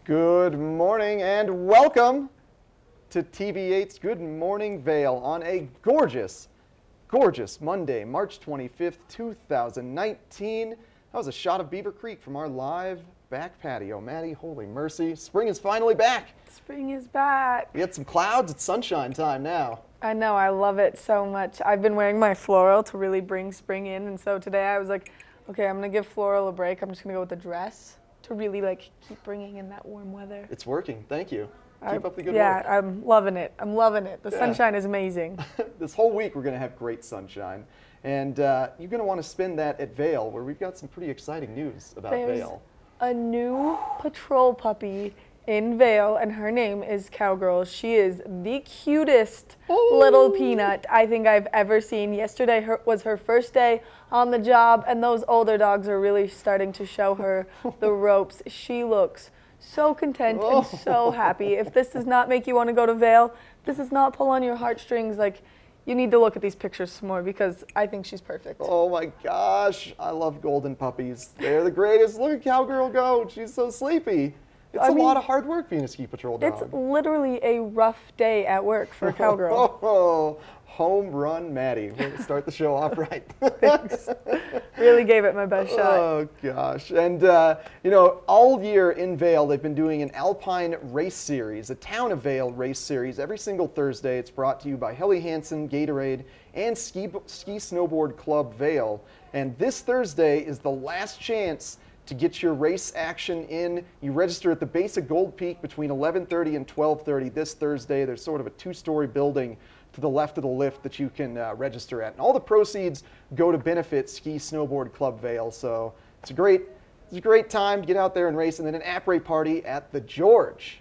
Good morning and welcome to TV8's Good Morning Vail on a gorgeous, gorgeous Monday, March 25th, 2019. That was a shot of Beaver Creek from our live back patio. Maddie, holy mercy, spring is finally back. Spring is back. We had some clouds, it's sunshine time now. I know, I love it so much. I've been wearing my floral to really bring spring in, and so today I was like, okay, I'm gonna give floral a break. I'm just gonna go with the dress to really keep bringing in that warm weather. It's working, thank you. Keep up the good work. Yeah, I'm loving it. I'm loving it. The sunshine is amazing. This whole week we're gonna have great sunshine. And you're going to want to spend that at Vail, where we've got some pretty exciting news about Vail. A new patrol puppy in Vail, and her name is Cowgirl. She is the cutest little peanut I think I've ever seen. Yesterday was her first day on the job, and those older dogs are really starting to show her the ropes. She looks so content and so happy. If this does not make you want to go to Vail, this does not pull on your heartstrings, you need to look at these pictures some more because I think she's perfect. Oh my gosh, I love golden puppies. They're the greatest. Look at Cowgirl go. She's so sleepy. It's a lot of hard work being a ski patrol dog. It's literally a rough day at work for a Cowgirl. Home run, Maddie. We'll start the show off right. Thanks. Really gave it my best shot. Oh gosh. And you know, all year in Vail they've been doing an Alpine race series, a Town of Vail race series every single Thursday. It's brought to you by Helly Hansen, Gatorade, and Ski Snowboard Club Vail. And this Thursday is the last chance to get your race action in. You register at the base of Gold Peak between 11:30 and 12:30 this Thursday. There's sort of a two-story building to the left of the lift that you can register at. And all the proceeds go to benefit Ski Snowboard Club Vail. So it's a great time to get out there and race. And then an après party at the George.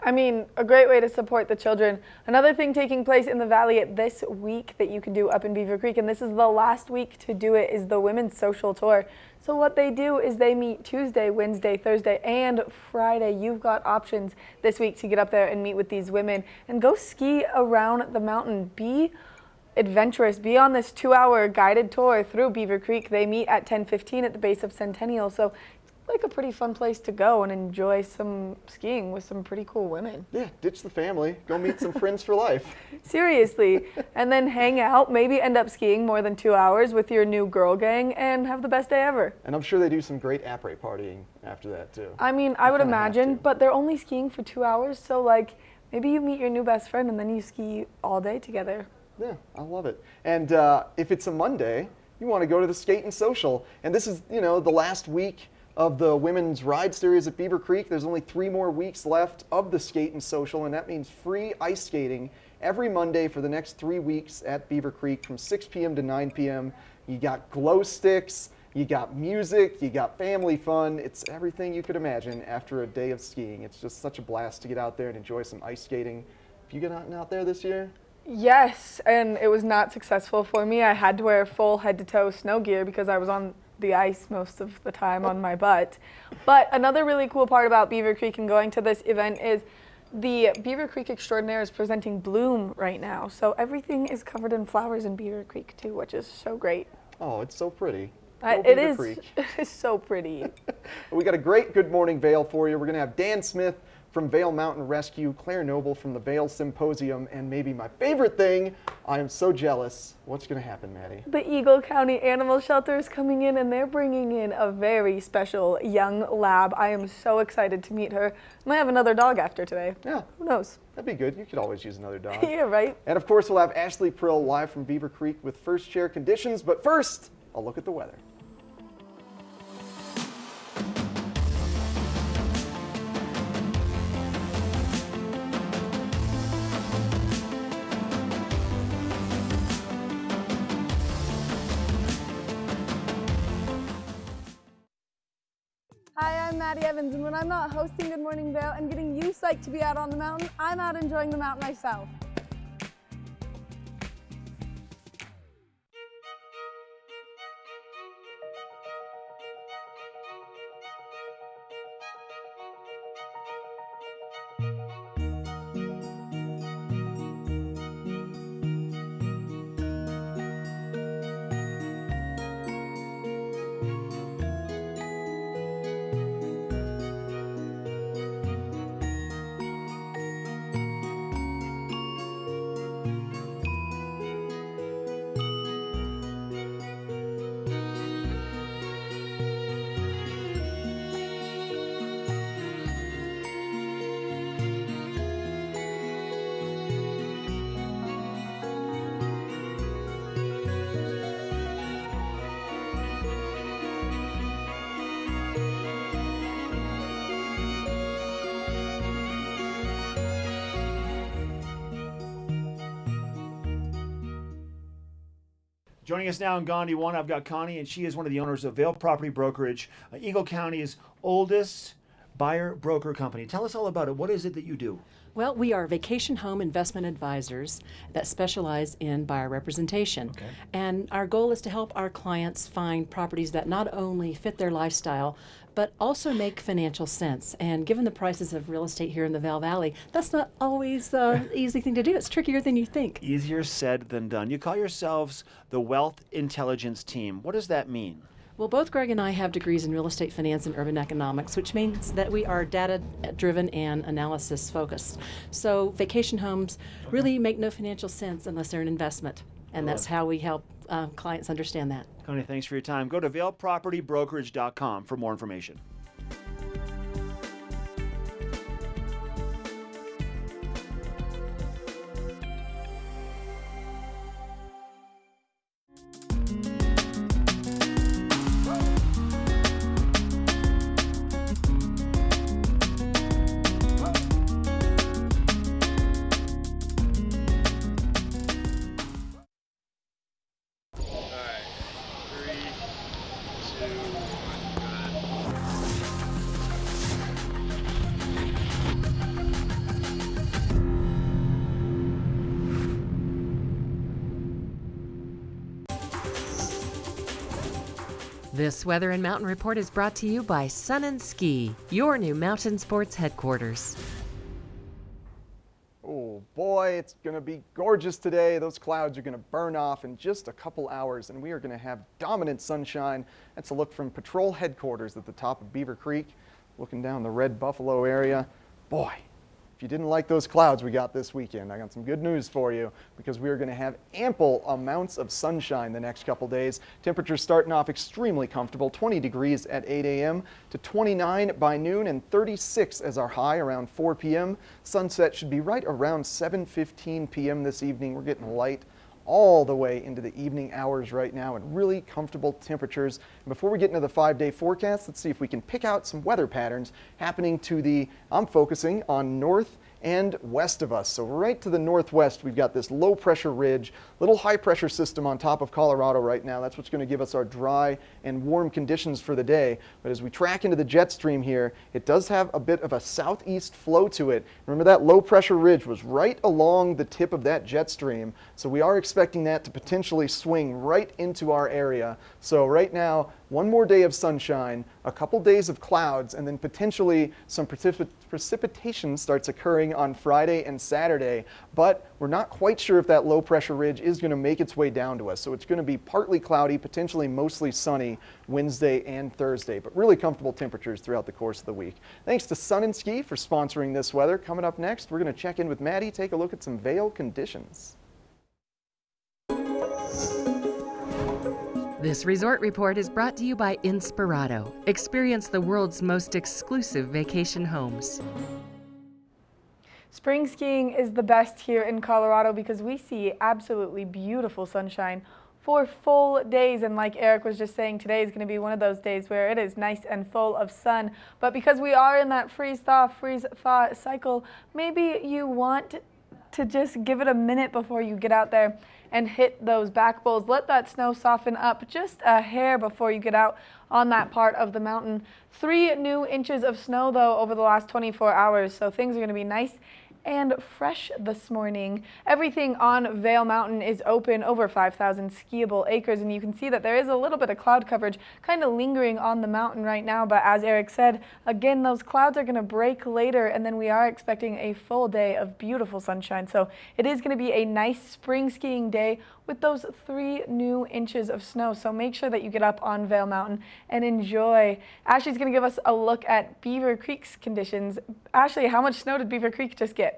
I mean, a great way to support the children. Another thing taking place in the Valley this week that you can do up in Beaver Creek, and this is the last week to do it, is the Women's Social Tour. So what they do is they meet Tuesday, Wednesday, Thursday, and Friday. You've got options this week to get up there and meet with these women and go ski around the mountain. Be adventurous. Be on this 2-hour guided tour through Beaver Creek. They meet at 10:15 at the base of Centennial. So like a pretty fun place to go and enjoy some skiing with some pretty cool women. Yeah, ditch the family, go meet some friends for life. Seriously, and then hang out, maybe end up skiing more than 2 hours with your new girl gang and have the best day ever. And I'm sure they do some great après partying after that too. I mean, I would imagine, but they're only skiing for 2 hours, so maybe you meet your new best friend and then you ski all day together. Yeah, I love it. And if it's a Monday, you want to go to the Skate and Social. And this is, you know, the last week of the women's ride series at Beaver Creek. There's only 3 more weeks left of the Skate and Social, and that means free ice skating every Monday for the next 3 weeks at Beaver Creek from 6 p.m. to 9 p.m. You got glow sticks, you got music, you got family fun. It's everything you could imagine after a day of skiing. It's just such a blast to get out there and enjoy some ice skating. Have you gotten out there this year? Yes, and it was not successful for me. I had to wear full head-to-toe snow gear because I was on the ice most of the time on my butt. But another really cool part about Beaver Creek and going to this event is the Beaver Creek Extraordinaire is presenting Bloom right now. So everything is covered in flowers in Beaver Creek too, which is so great. Oh, it's so pretty. It is so pretty. We got a great Good Morning Vail for you. We're going to have Dan Smith from Vail Mountain Rescue, Claire Noble from the Vail Symposium, and maybe my favorite thing, I am so jealous. What's going to happen, Maddie? The Eagle County Animal Shelter is coming in, and they're bringing in a very special young lab. I am so excited to meet her. Might have another dog after today. Yeah. Who knows? That'd be good. You could always use another dog. Yeah, right? And of course, we'll have Ashley Prill live from Beaver Creek with first chair conditions. But first, a look at the weather. Hi, I'm Maddie Evans, and when I'm not hosting Good Morning Vail and getting you psyched to be out on the mountain, I'm out enjoying the mountain myself. Joining us now in Gandhi 1, I've got Connie, and she is one of the owners of Vail Property Brokerage, Eagle County's oldest buyer broker company. Tell us all about it. What is it that you do? Well, we are vacation home investment advisors that specialize in buyer representation. Okay. And our goal is to help our clients find properties that not only fit their lifestyle, but also make financial sense. And given the prices of real estate here in the Vail Valley, that's not always an easy thing to do. It's trickier than you think. Easier said than done. You call yourselves the Wealth Intelligence Team. What does that mean? Well, both Greg and I have degrees in real estate finance and urban economics, which means that we are data-driven and analysis-focused. So vacation homes really make no financial sense unless they're an investment, and that's how we help clients understand that. Connie, thanks for your time. Go to vailpropertybrokerage.com for more information. This Weather and Mountain Report is brought to you by Sun and Ski, your new mountain sports headquarters. Oh boy, it's going to be gorgeous today. Those clouds are going to burn off in just a couple hours, and we are going to have dominant sunshine. That's a look from Patrol Headquarters at the top of Beaver Creek, looking down the Red Buffalo area. Boy, if you didn't like those clouds we got this weekend, I got some good news for you, because we are going to have ample amounts of sunshine the next couple days. Temperatures starting off extremely comfortable, 20 degrees at 8 a.m. to 29 by noon and 36 as our high around 4 p.m. Sunset should be right around 7:15 p.m. this evening. We're getting light all the way into the evening hours right now, and really comfortable temperatures. And before we get into the 5-day forecast, let's see if we can pick out some weather patterns happening to the, I'm focusing on north and west of us. So right to the northwest, we've got this low pressure ridge, little high pressure system on top of Colorado right now. That's what's going to give us our dry and warm conditions for the day. But as we track into the jet stream here, it does have a bit of a southeast flow to it. Remember, that low pressure ridge was right along the tip of that jet stream. So we are expecting that to potentially swing right into our area. So right now, one more day of sunshine, a couple days of clouds, and then potentially some precipitation starts occurring on Friday and Saturday. But we're not quite sure if that low pressure ridge is going to make its way down to us. So it's going to be partly cloudy, potentially mostly sunny Wednesday and Thursday, but really comfortable temperatures throughout the course of the week. Thanks to Sun and Ski for sponsoring this weather. Coming up next, we're going to check in with Maddie, take a look at some Vail conditions. This resort report is brought to you by Inspirato. Experience the world's most exclusive vacation homes. Spring skiing is the best here in Colorado because we see absolutely beautiful sunshine for full days, and like Eric was just saying, today is going to be one of those days where it is nice and full of sun. But because we are in that freeze-thaw, freeze-thaw cycle, maybe you want to just give it a minute before you get out there and hit those back bowls. Let that snow soften up just a hair before you get out on that part of the mountain. 3 new inches of snow though over the last 24 hours, so things are going to be nice and fresh this morning. Everything on Vail Mountain is open, over 5,000 skiable acres, and you can see that there is a little bit of cloud coverage kind of lingering on the mountain right now, but as Eric said, again, those clouds are going to break later, and then we are expecting a full day of beautiful sunshine. So it is going to be a nice spring skiing day with those 3 new inches of snow. So make sure that you get up on Vail Mountain and enjoy. Ashley's going to give us a look at Beaver Creek's conditions. Ashley, how much snow did Beaver Creek just get?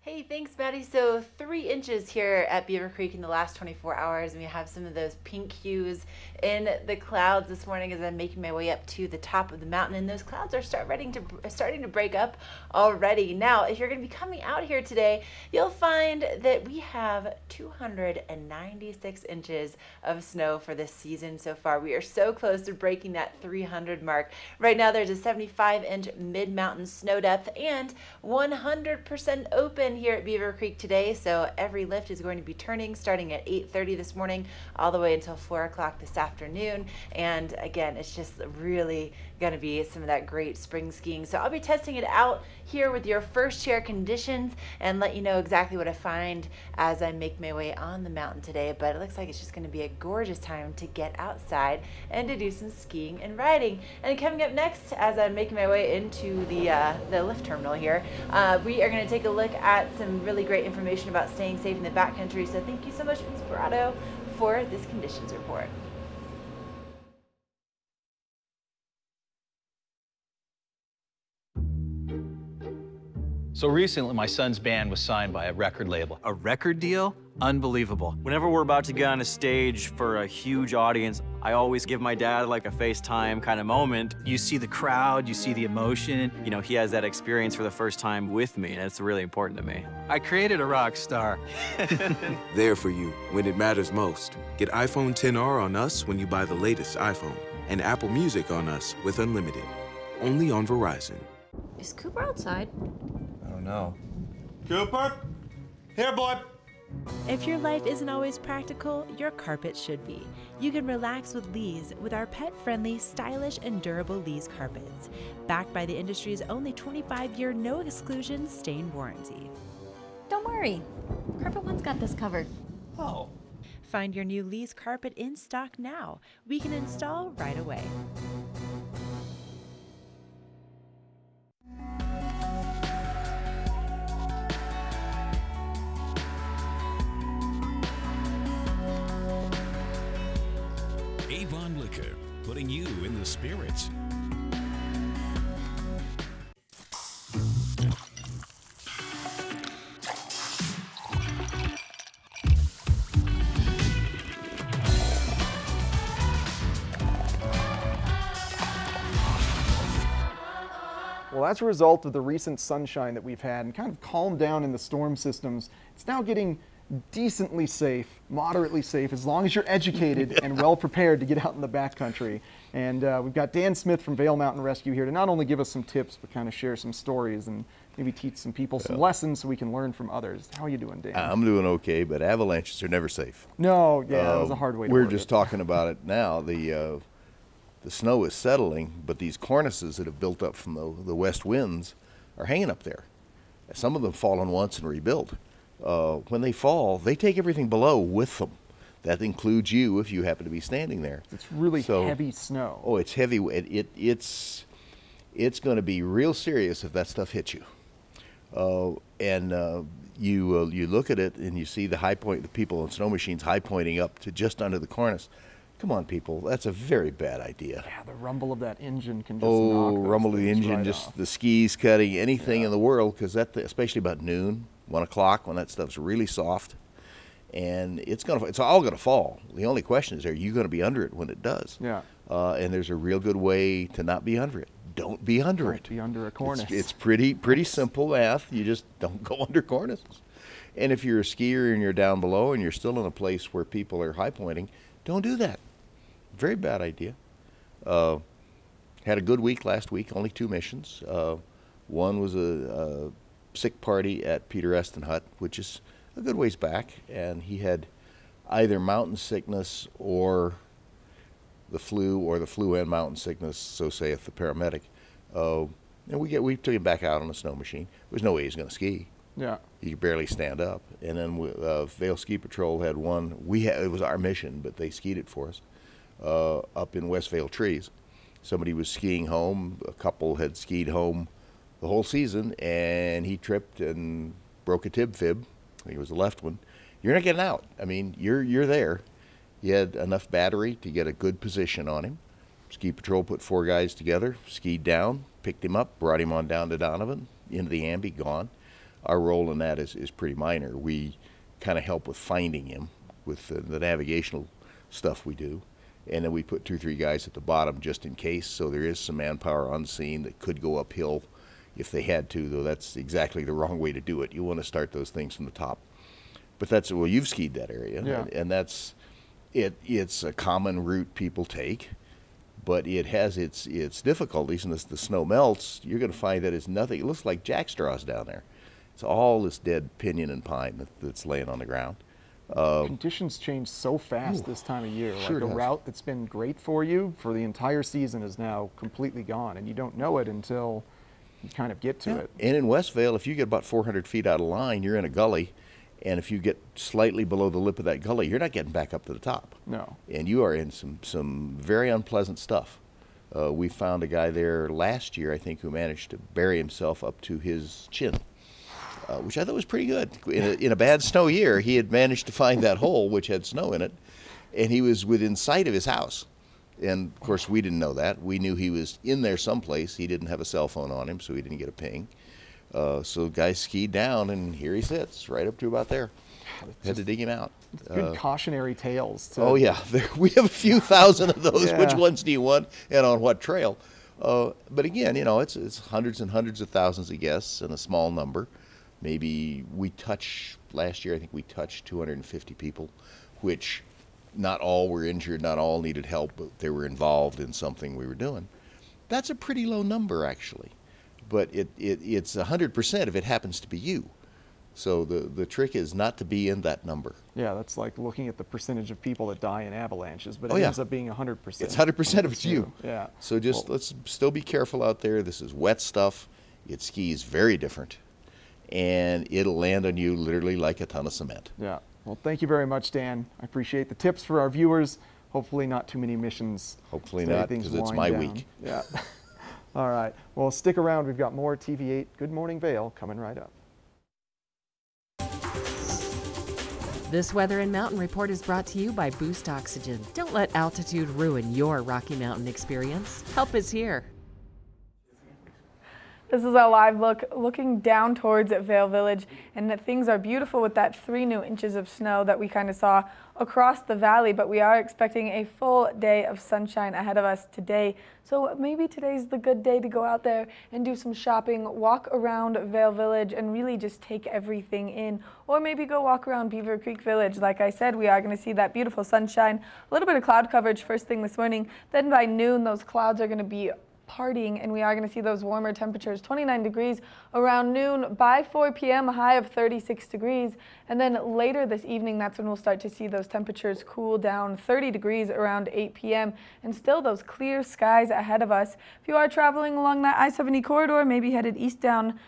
Hey, thanks, Maddie. So 3 inches here at Beaver Creek in the last 24 hours, and we have some of those pink hues in the clouds this morning as I'm making my way up to the top of the mountain, and those clouds are starting to break up already. Now, if you're going to be coming out here today, you'll find that we have 296 inches of snow for this season so far. We are so close to breaking that 300 mark. Right now, there's a 75-inch mid-mountain snow depth and 100% open in here at Beaver Creek today, so every lift is going to be turning starting at 8:30 this morning all the way until 4 o'clock this afternoon. And again, it's just really going to be some of that great spring skiing. So I'll be testing it out here with your first chair conditions and let you know exactly what I find as I make my way on the mountain today. But it looks like it's just going to be a gorgeous time to get outside and to do some skiing and riding. And coming up next, as I'm making my way into the lift terminal here, we are going to take a look at some really great information about staying safe in the backcountry. So thank you so much, Inspirato, for this conditions report. So recently, my son's band was signed by a record label. A record deal? Unbelievable. Whenever we're about to get on a stage for a huge audience, I always give my dad like a FaceTime kind of moment. You see the crowd, you see the emotion. You know, he has that experience for the first time with me, and it's really important to me. I created a rock star. There for you when it matters most. Get iPhone XR on us when you buy the latest iPhone, and Apple Music on us with Unlimited. Only on Verizon. Is Cooper outside? I don't know. Cooper? Here, boy. If your life isn't always practical, your carpet should be. You can relax with Lee's with our pet-friendly, stylish, and durable Lee's carpets. Backed by the industry's only 25-year no-exclusion stain warranty. Don't worry. Carpet One's got this covered. Oh. Find your new Lee's carpet in stock now. We can install right away. Avon Liquor, putting you in the spirits. Well, as a result of the recent sunshine that we've had and kind of calmed down in the storm systems, it's now getting decently safe, moderately safe, as long as you're educated and well prepared to get out in the backcountry. And we've got Dan Smith from Vail Mountain Rescue here to not only give us some tips, but kind of share some stories and maybe teach some people some lessons so we can learn from others. How are you doing, Dan? I'm doing okay, but avalanches are never safe. No, yeah, that was a hard way to We're word just it. talking about it now. The snow is settling, but these cornices that have built up from the west winds are hanging up there. Some of them fallen once and rebuilt. When they fall, they take everything below with them. That includes you if you happen to be standing there. It's really heavy snow. Oh, it's heavy. It's going to be real serious if that stuff hits you. You look at it and you see the people in snow machines high pointing up to just under the cornice. Come on, people, that's a very bad idea. Yeah, the rumble of that engine can just knock those rumble of the things engine, right just off. the skis cutting, anything in the world, because that, especially about noon, 1 o'clock, when that stuff's really soft, and it's all gonna fall. The only question is, are you gonna be under it when it does? Yeah. And there's a real good way to not be under it. Don't be under it. Be under a cornice. It's pretty simple math. You just don't go under cornices. And if you're a skier and you're down below and you're still in a place where people are high pointing, don't do that. Very bad idea. Had a good week last week, only 2 missions. One was a sick party at Peter Eston Hut, which is a good ways back, and he had either mountain sickness or the flu and mountain sickness, so saith the paramedic. And we took him back out on a snow machine. There was no way he was going to ski. Yeah. He could barely stand up. And then Vail Ski Patrol had one. It was our mission, but they skied it for us up in West Vail Trees. Somebody was skiing home. A couple had skied home the whole season, and he tripped and broke a tib fib. I think it was the left one. You're not getting out. I mean, you're there. He had enough battery to get a good position on him. Ski Patrol put 4 guys together, skied down, picked him up, brought him on down to Donovan, into the ambi, gone. Our role in that is pretty minor. We kind of help with finding him with the navigational stuff we do. And then we put 2 or 3 guys at the bottom just in case, so there is some manpower on scene that could go uphill if they had to, though that's exactly the wrong way to do it. You want to start those things from the top. But well, you've skied that area, yeah. And that's it's a common route people take, but it has its difficulties, and as the snow melts, you're going to find that it's nothing. It looks like jackstraws down there. It's all this dead pinyon and pine that's laying on the ground. Conditions change so fast this time of year. Sure like a does. route that's been great for you for the entire season is now completely gone, and you don't know it until you kind of get to it. And in Westvale, if you get about 400 feet out of line, you're in a gully, and if you get slightly below the lip of that gully, you're not getting back up to the top. No. And you are in some very unpleasant stuff. We found a guy there last year, I think, who managed to bury himself up to his chin. Which I thought was pretty good. In a bad snow year, he had managed to find that hole, which had snow in it, and he was within sight of his house. And, of course, we didn't know that. We knew he was in there someplace. He didn't have a cell phone on him, so he didn't get a ping. So the guy skied down, and here he sits, right up to about there. Had to dig him out. Good cautionary tales. Oh, yeah. We have a few thousand of those. Yeah. Which ones do you want, and on what trail? But again, you know, it's hundreds and hundreds of thousands of guests and a small number. Maybe last year I think we touched 250 people, which not all were injured, not all needed help, but they were involved in something we were doing. That's a pretty low number, actually. But it's 100% if it happens to be you. So the trick is not to be in that number. Yeah, that's like looking at the percentage of people that die in avalanches, but Oh, it yeah. ends up being 100%. It's 100% if it's you. Yeah. So just let's still be careful out there. This is wet stuff. It skis very different. And it'll land on you literally like a ton of cement. Yeah. Well, thank you very much, Dan. I appreciate the tips for our viewers. Hopefully not too many missions. Hopefully today. not, Things because it's wind my down. week. Yeah. All right. Well, stick around. We've got more TV8 Good Morning Vail coming right up. This Weather and Mountain Report is brought to you by Boost Oxygen. Don't let altitude ruin your Rocky Mountain experience. Help is here. This is a live look looking down towards Vail Village, and that things are beautiful with that 3 new inches of snow that we kind of saw across the valley, but we are expecting a full day of sunshine ahead of us today. So maybe today's the good day to go out there and do some shopping, walk around Vail Village and really just take everything in, or maybe go walk around Beaver Creek Village. Like I said, we are going to see that beautiful sunshine, a little bit of cloud coverage first thing this morning, then by noon those clouds are going to be partying, and we are going to see those warmer temperatures, 29 degrees around noon. By 4 p.m. a high of 36 degrees, and then later this evening that's when we'll start to see those temperatures cool down, 30 degrees around 8 p.m. and still those clear skies ahead of us. If you are traveling along that I-70 corridor, maybe headed eastbound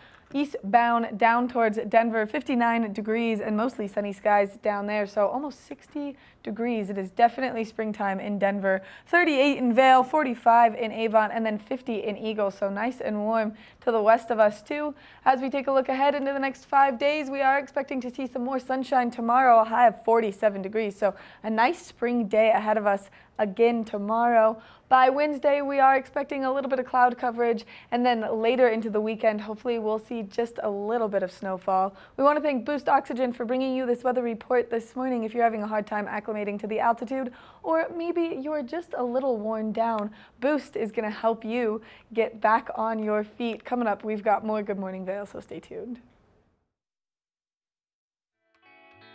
down towards Denver, 59 degrees and mostly sunny skies down there, so almost 60 degrees. It is definitely springtime in Denver. 38 in Vail, 45 in Avon, and then 50 in Eagle, so nice and warm to the west of us too. As we take a look ahead into the next 5 days, we are expecting to see some more sunshine tomorrow, a high of 47 degrees, so a nice spring day ahead of us again tomorrow. By Wednesday, we are expecting a little bit of cloud coverage, and then later into the weekend, hopefully we'll see just a little bit of snowfall. We want to thank Boost Oxygen for bringing you this weather report this morning. If you're having a hard time acclimating to the altitude, or maybe you're just a little worn down, Boost is going to help you get back on your feet. Coming up, we've got more Good Morning Vail, so stay tuned.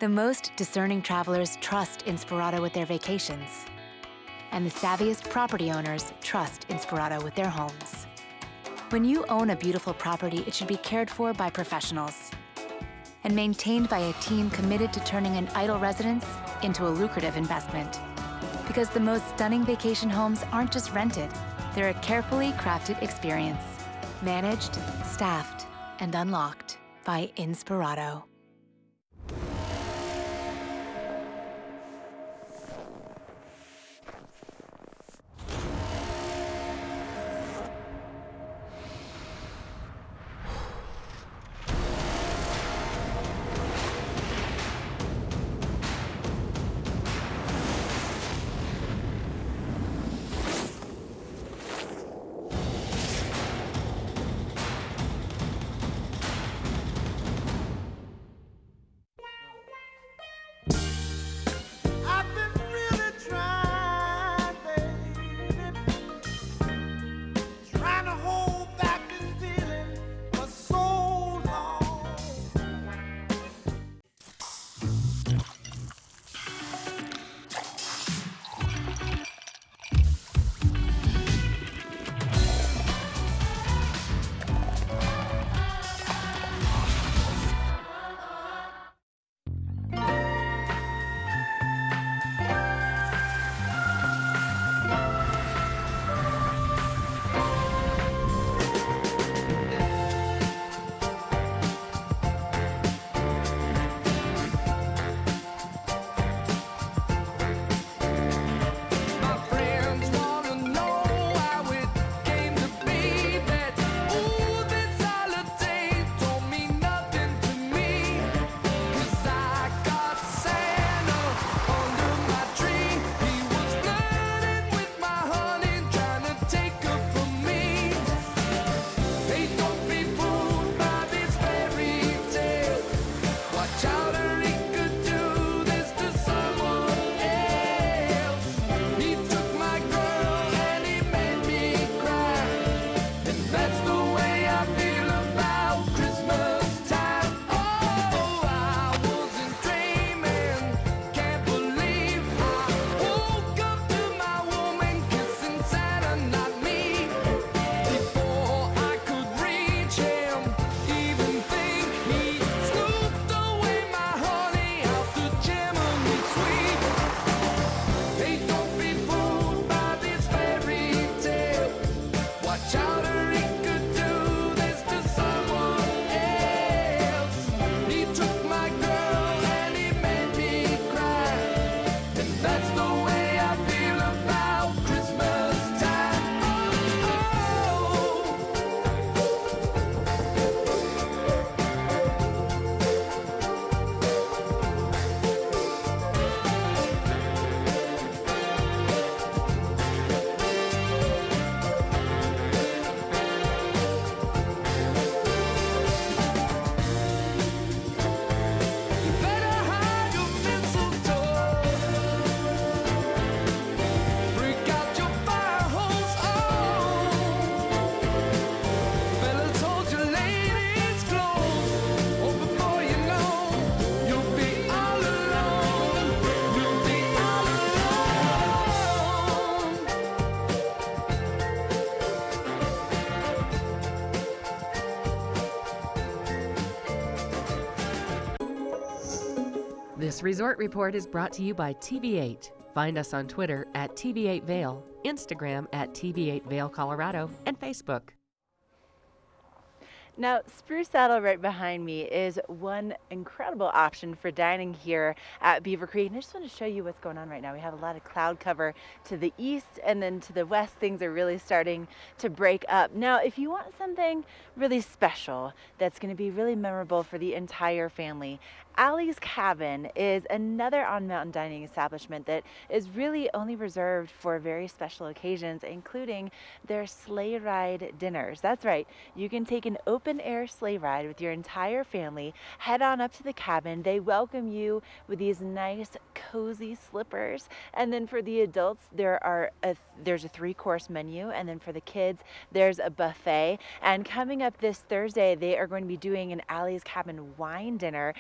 The most discerning travelers trust Inspirato with their vacations. And the savviest property owners trust Inspirato with their homes. When you own a beautiful property, it should be cared for by professionals and maintained by a team committed to turning an idle residence into a lucrative investment. Because the most stunning vacation homes aren't just rented, they're a carefully crafted experience. Managed, staffed, and unlocked by Inspirato. This resort report is brought to you by TV8. Find us on Twitter at TV8 Vail, Instagram at TV8 Vail, Colorado, and Facebook. Now, Spruce Saddle right behind me is one incredible option for dining here at Beaver Creek. And I just want to show you what's going on right now. We have a lot of cloud cover to the east, and then to the west, things are really starting to break up. Now, if you want something really special that's going to be really memorable for the entire family, Allie's Cabin is another on-mountain dining establishment that is really only reserved for very special occasions, including their sleigh ride dinners. That's right, you can take an open-air sleigh ride with your entire family, head on up to the cabin. They welcome you with these nice, cozy slippers, and then for the adults, there's a 3-course menu, and then for the kids, there's a buffet. And coming up this Thursday, they are going to be doing an Allie's Cabin wine dinner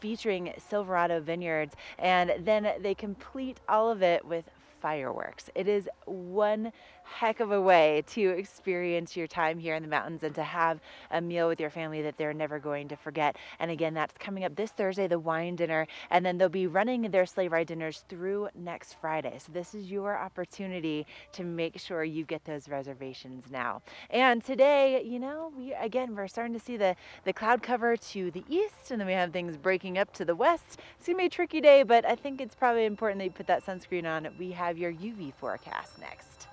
featuring Silverado Vineyards, and then they complete all of it with fireworks. It is one heck of a way to experience your time here in the mountains and to have a meal with your family that they're never going to forget. And again, that's coming up this Thursday, the wine dinner, and then they'll be running their sleigh ride dinners through next Friday. So this is your opportunity to make sure you get those reservations now. And today, you know, we're starting to see the cloud cover to the east, and then we have things breaking up to the west. It's gonna be a tricky day, but I think it's probably important that you put that sunscreen on. We have your UV forecast next.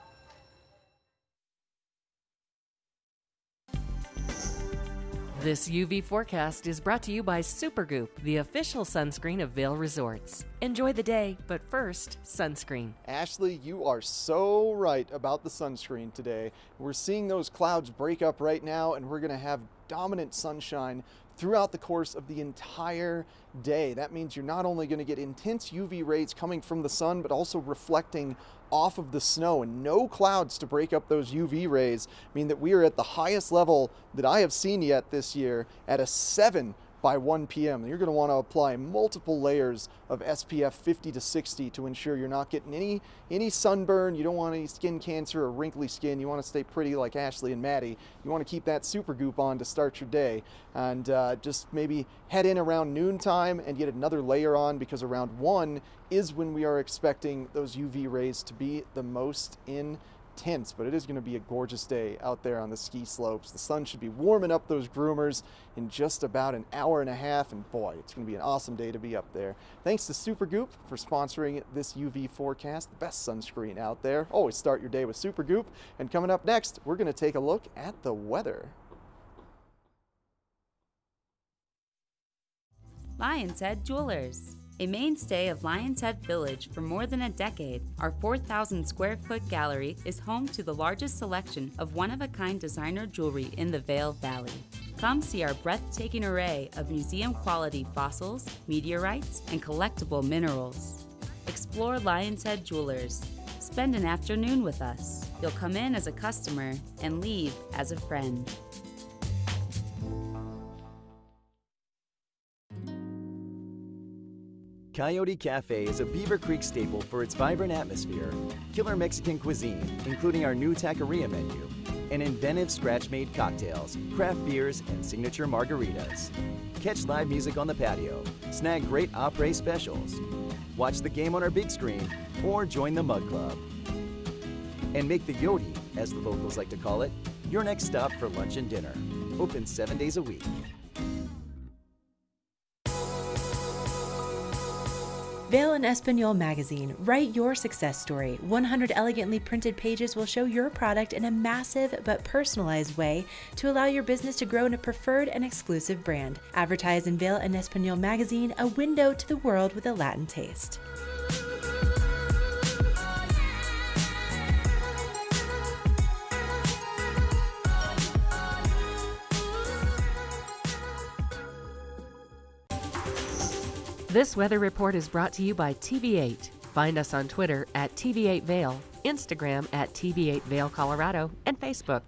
This UV forecast is brought to you by Supergoop, the official sunscreen of Vail Resorts. Enjoy the day, but first, sunscreen. Ashley, you are so right about the sunscreen today. We're seeing those clouds break up right now, and we're going to have dominant sunshine throughout the course of the entire day. That means you're not only going to get intense UV rays coming from the sun, but also reflecting off of the snow, and no clouds to break up those UV rays mean that we are at the highest level that I have seen yet this year at a 7 by 1 p.m. You're going to want to apply multiple layers of SPF 50 to 60 to ensure you're not getting any sunburn. You don't want any skin cancer or wrinkly skin. You want to stay pretty like Ashley and Maddie. You want to keep that Supergoop on to start your day, and just maybe head in around noontime and get another layer on, because around 1 is when we are expecting those UV rays to be the most intense. But it is going to be a gorgeous day out there on the ski slopes. The sun should be warming up those groomers in just about an hour and a half, and boy, it's going to be an awesome day to be up there. Thanks to Supergoop for sponsoring this UV forecast, the best sunscreen out there. Always start your day with Supergoop. And coming up next, we're going to take a look at the weather. Lion's Head Jewelers. A mainstay of Lion's Head Village for more than a decade, our 4,000 square foot gallery is home to the largest selection of one-of-a-kind designer jewelry in the Vail Valley. Come see our breathtaking array of museum-quality fossils, meteorites, and collectible minerals. Explore Lion's Head Jewelers. Spend an afternoon with us. You'll come in as a customer and leave as a friend. Coyote Cafe is a Beaver Creek staple for its vibrant atmosphere, killer Mexican cuisine, including our new taqueria menu, and inventive scratch-made cocktails, craft beers, and signature margaritas. Catch live music on the patio, snag great après specials, watch the game on our big screen, or join the Mug Club. And make the Yodi, as the locals like to call it, your next stop for lunch and dinner. Open 7 days a week. Vail and Espanol magazine. Write your success story. 100 elegantly printed pages will show your product in a massive but personalized way to allow your business to grow in a preferred and exclusive brand. Advertise in Vail and Espanol magazine, a window to the world with a Latin taste. This weather report is brought to you by TV8. Find us on Twitter at TV8 Vail, Instagram at TV8 Vail, Colorado, and Facebook.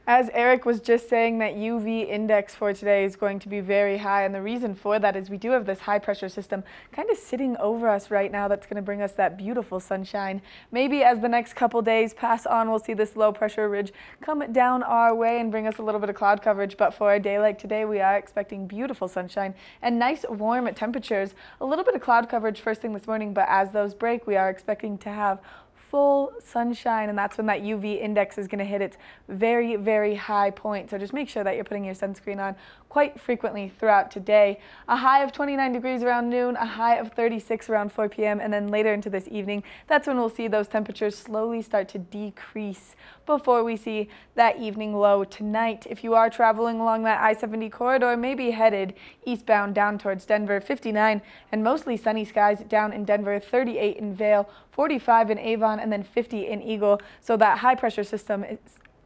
As Eric was just saying, that UV index for today is going to be very high, and the reason for that is we do have this high pressure system kind of sitting over us right now that's going to bring us that beautiful sunshine. Maybe as the next couple days pass on, we'll see this low pressure ridge come down our way and bring us a little bit of cloud coverage, but for a day like today, we are expecting beautiful sunshine and nice warm temperatures. A little bit of cloud coverage first thing this morning, but as those break, we are expecting to have full sunshine, and that's when that UV index is going to hit its very, very high point. So just make sure that you're putting your sunscreen on quite frequently throughout today. A high of 29 degrees around noon, a high of 36 around 4 p.m. and then later into this evening, that's when we'll see those temperatures slowly start to decrease before we see that evening low tonight. If you are traveling along that I-70 corridor, maybe headed eastbound down towards Denver, 59 and mostly sunny skies down in Denver, 38 in Vail, 45 in Avon, and then 50 in Eagle. So that high pressure system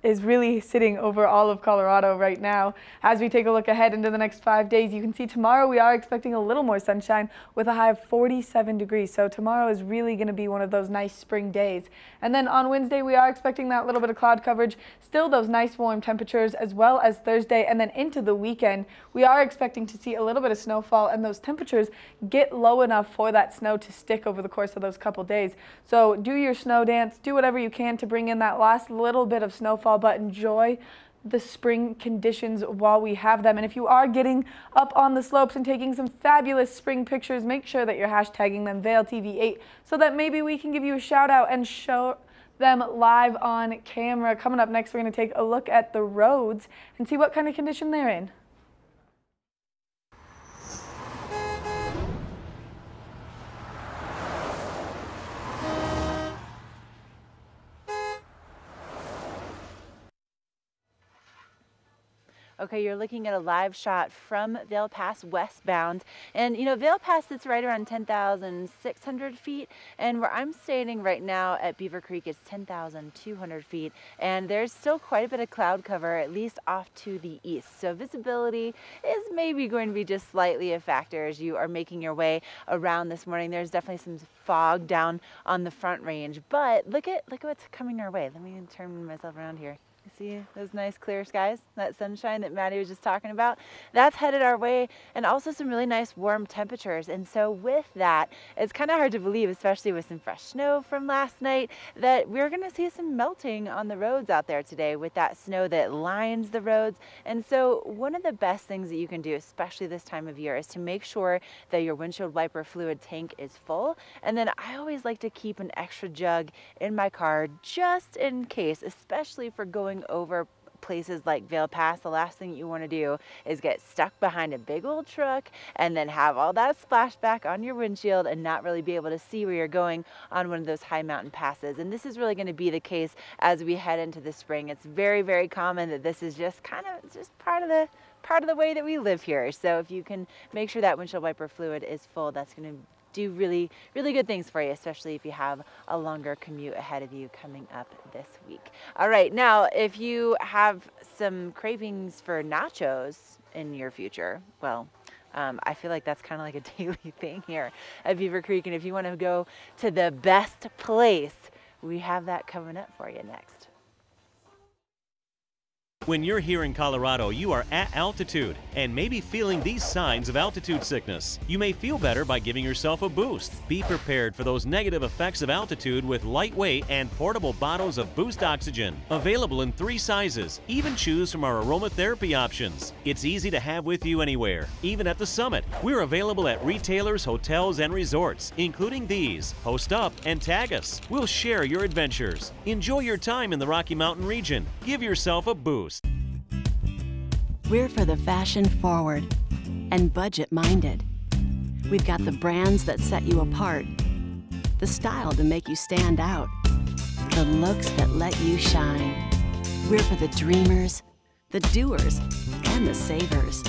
is really sitting over all of Colorado right now. As we take a look ahead into the next 5 days, you can see tomorrow we are expecting a little more sunshine with a high of 47 degrees. So tomorrow is really going to be one of those nice spring days. And then on Wednesday, we are expecting that little bit of cloud coverage, still those nice warm temperatures, as well as Thursday. And then into the weekend, we are expecting to see a little bit of snowfall, and those temperatures get low enough for that snow to stick over the course of those couple days. So do your snow dance, do whatever you can to bring in that last little bit of snowfall, but enjoy the spring conditions while we have them. And if you are getting up on the slopes and taking some fabulous spring pictures, make sure that you're hashtagging them Vail TV8 so that maybe we can give you a shout out and show them live on camera. Coming up next, we're going to take a look at the roads and see what kind of condition they're in. Okay, you're looking at a live shot from Vail Pass westbound. And you know, Vail Pass sits right around 10,600 feet. And where I'm standing right now at Beaver Creek is 10,200 feet. And there's still quite a bit of cloud cover, at least off to the east. So visibility is maybe going to be just slightly a factor as you are making your way around this morning. There's definitely some fog down on the Front Range, but look at what's coming our way. Let me turn myself around here. See those nice clear skies, that sunshine that Maddie was just talking about? That's headed our way, and also some really nice warm temperatures. And so with that, it's kind of hard to believe, especially with some fresh snow from last night, that we're going to see some melting on the roads out there today with that snow that lines the roads. And so one of the best things that you can do, especially this time of year, is to make sure that your windshield wiper fluid tank is full. And then I always like to keep an extra jug in my car just in case, especially for going over places like Vail Pass. The last thing you want to do is get stuck behind a big old truck and then have all that splashback on your windshield and not really be able to see where you're going on one of those high mountain passes. And this is really going to be the case as we head into the spring. It's very, very common that this is just kind of just part of the way that we live here. So if you can make sure that windshield wiper fluid is full, that's going to do really, really good things for you, especially if you have a longer commute ahead of you coming up this week. All right, now if you have some cravings for nachos in your future, well, I feel like that's kind of like a daily thing here at Beaver Creek. And if you want to go to the best place, we have that coming up for you next. When you're here in Colorado, you are at altitude and maybe feeling these signs of altitude sickness. You may feel better by giving yourself a boost. Be prepared for those negative effects of altitude with lightweight and portable bottles of Boost Oxygen. Available in 3 sizes. Even choose from our aromatherapy options. It's easy to have with you anywhere, even at the summit. We're available at retailers, hotels, and resorts, including these. Post up and tag us. We'll share your adventures. Enjoy your time in the Rocky Mountain region. Give yourself a boost. We're for the fashion forward and budget minded. We've got the brands that set you apart, the style to make you stand out, the looks that let you shine. We're for the dreamers, the doers, and the savers.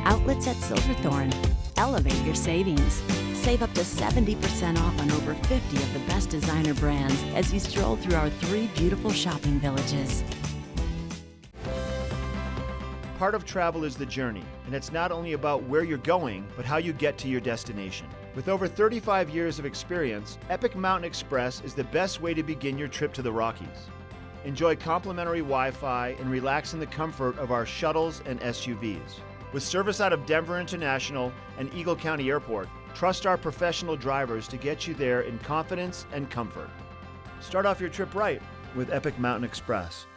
Outlets at Silverthorne. Elevate your savings. Save up to 70% off on over 50 of the best designer brands as you stroll through our 3 beautiful shopping villages. Part of travel is the journey, and it's not only about where you're going, but how you get to your destination. With over 35 years of experience, Epic Mountain Express is the best way to begin your trip to the Rockies. Enjoy complimentary Wi-Fi and relax in the comfort of our shuttles and SUVs. With service out of Denver International and Eagle County Airport, trust our professional drivers to get you there in confidence and comfort. Start off your trip right with Epic Mountain Express.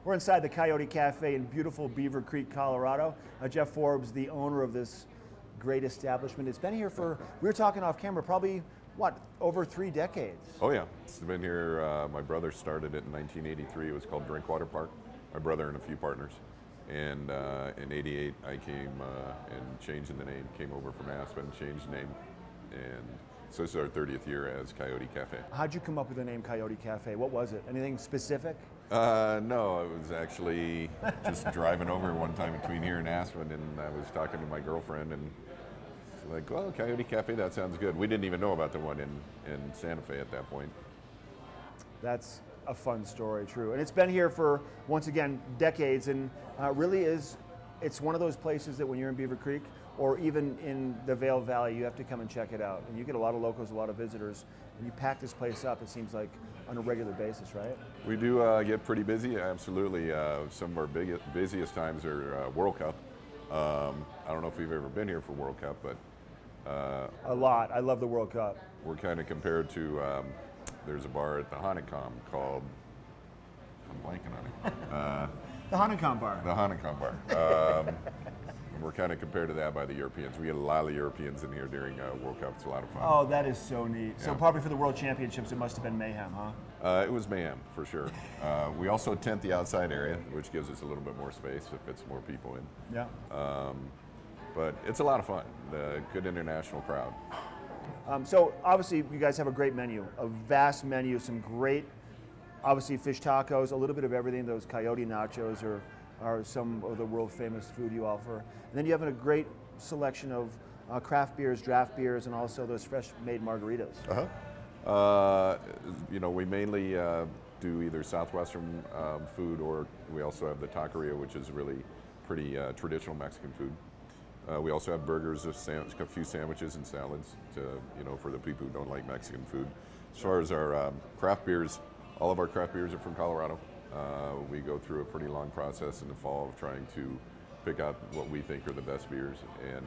We're inside the Coyote Cafe in beautiful Beaver Creek, Colorado. Jeff Forbes, the owner of this great establishment, has been here for, we were talking off camera, probably, what, over 3 decades? Oh yeah, it's been here, my brother started it in 1983. It was called Drinkwater Park, my brother and a few partners. And in '88, I came and changed the name, came over from Aspen, changed the name, and so this is our 30th year as Coyote Cafe. How'd you come up with the name Coyote Cafe? What was it? Anything specific? No, it was actually just driving over one time between here and Aspen, and I was talking to my girlfriend, and she's like, well, Coyote Cafe, that sounds good. We didn't even know about the one in Santa Fe at that point. That's a fun story, true. And it's been here for, once again, decades, and really is, it's one of those places that when you're in Beaver Creek, or even in the Vail Valley, you have to come and check it out. And you get a lot of locals, a lot of visitors, and you pack this place up, it seems like, on a regular basis, right? We do get pretty busy, absolutely. Some of our busiest times are World Cup. I don't know if you've ever been here for World Cup, but... a lot. I love the World Cup. We're kind of compared to, there's a bar at the Hanukkah called, I'm blanking on it. The Hanukkah bar. The Hanukkah bar. We're kind of compared to that by the Europeans. We get a lot of Europeans in here during World Cup. It's a lot of fun. Oh, that is so neat. Yeah. So probably for the World Championships, it must have been mayhem, huh? It was mayhem, for sure. We also tent the outside area, which gives us a little bit more space if it's more people in. Yeah. But it's a lot of fun. Good international crowd. So obviously you guys have a great menu, a vast menu, some great, obviously fish tacos, a little bit of everything. Those coyote nachos are some of the world famous food you offer. And then you have a great selection of craft beers, draft beers, and also those fresh made margaritas. You know, we mainly do either Southwestern food, or we also have the taqueria, which is really pretty traditional Mexican food. We also have burgers, a few sandwiches and salads to, you know, for the people who don't like Mexican food. As far as our craft beers, all of our craft beers are from Colorado. We go through a pretty long process in the fall of trying to pick out what we think are the best beers and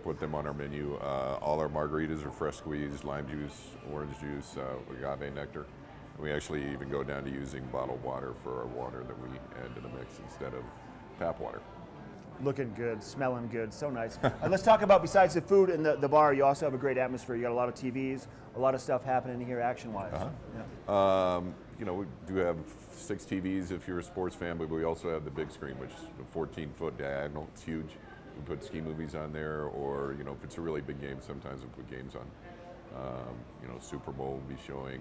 put them on our menu. All our margaritas are fresh squeezed, lime juice, orange juice, agave nectar. We actually even go down to using bottled water for our water that we add to the mix instead of tap water. Looking good, smelling good, so nice. Let's talk about, besides the food and the bar, you also have a great atmosphere. You got a lot of TVs, a lot of stuff happening here action-wise. Yeah. You know, we do have 6 TVs if you're a sports fan, but we also have the big screen, which is a 14-foot diagonal. It's huge. We put ski movies on there, or, you know, if it's a really big game, sometimes we put games on. You know, Super Bowl will be showing,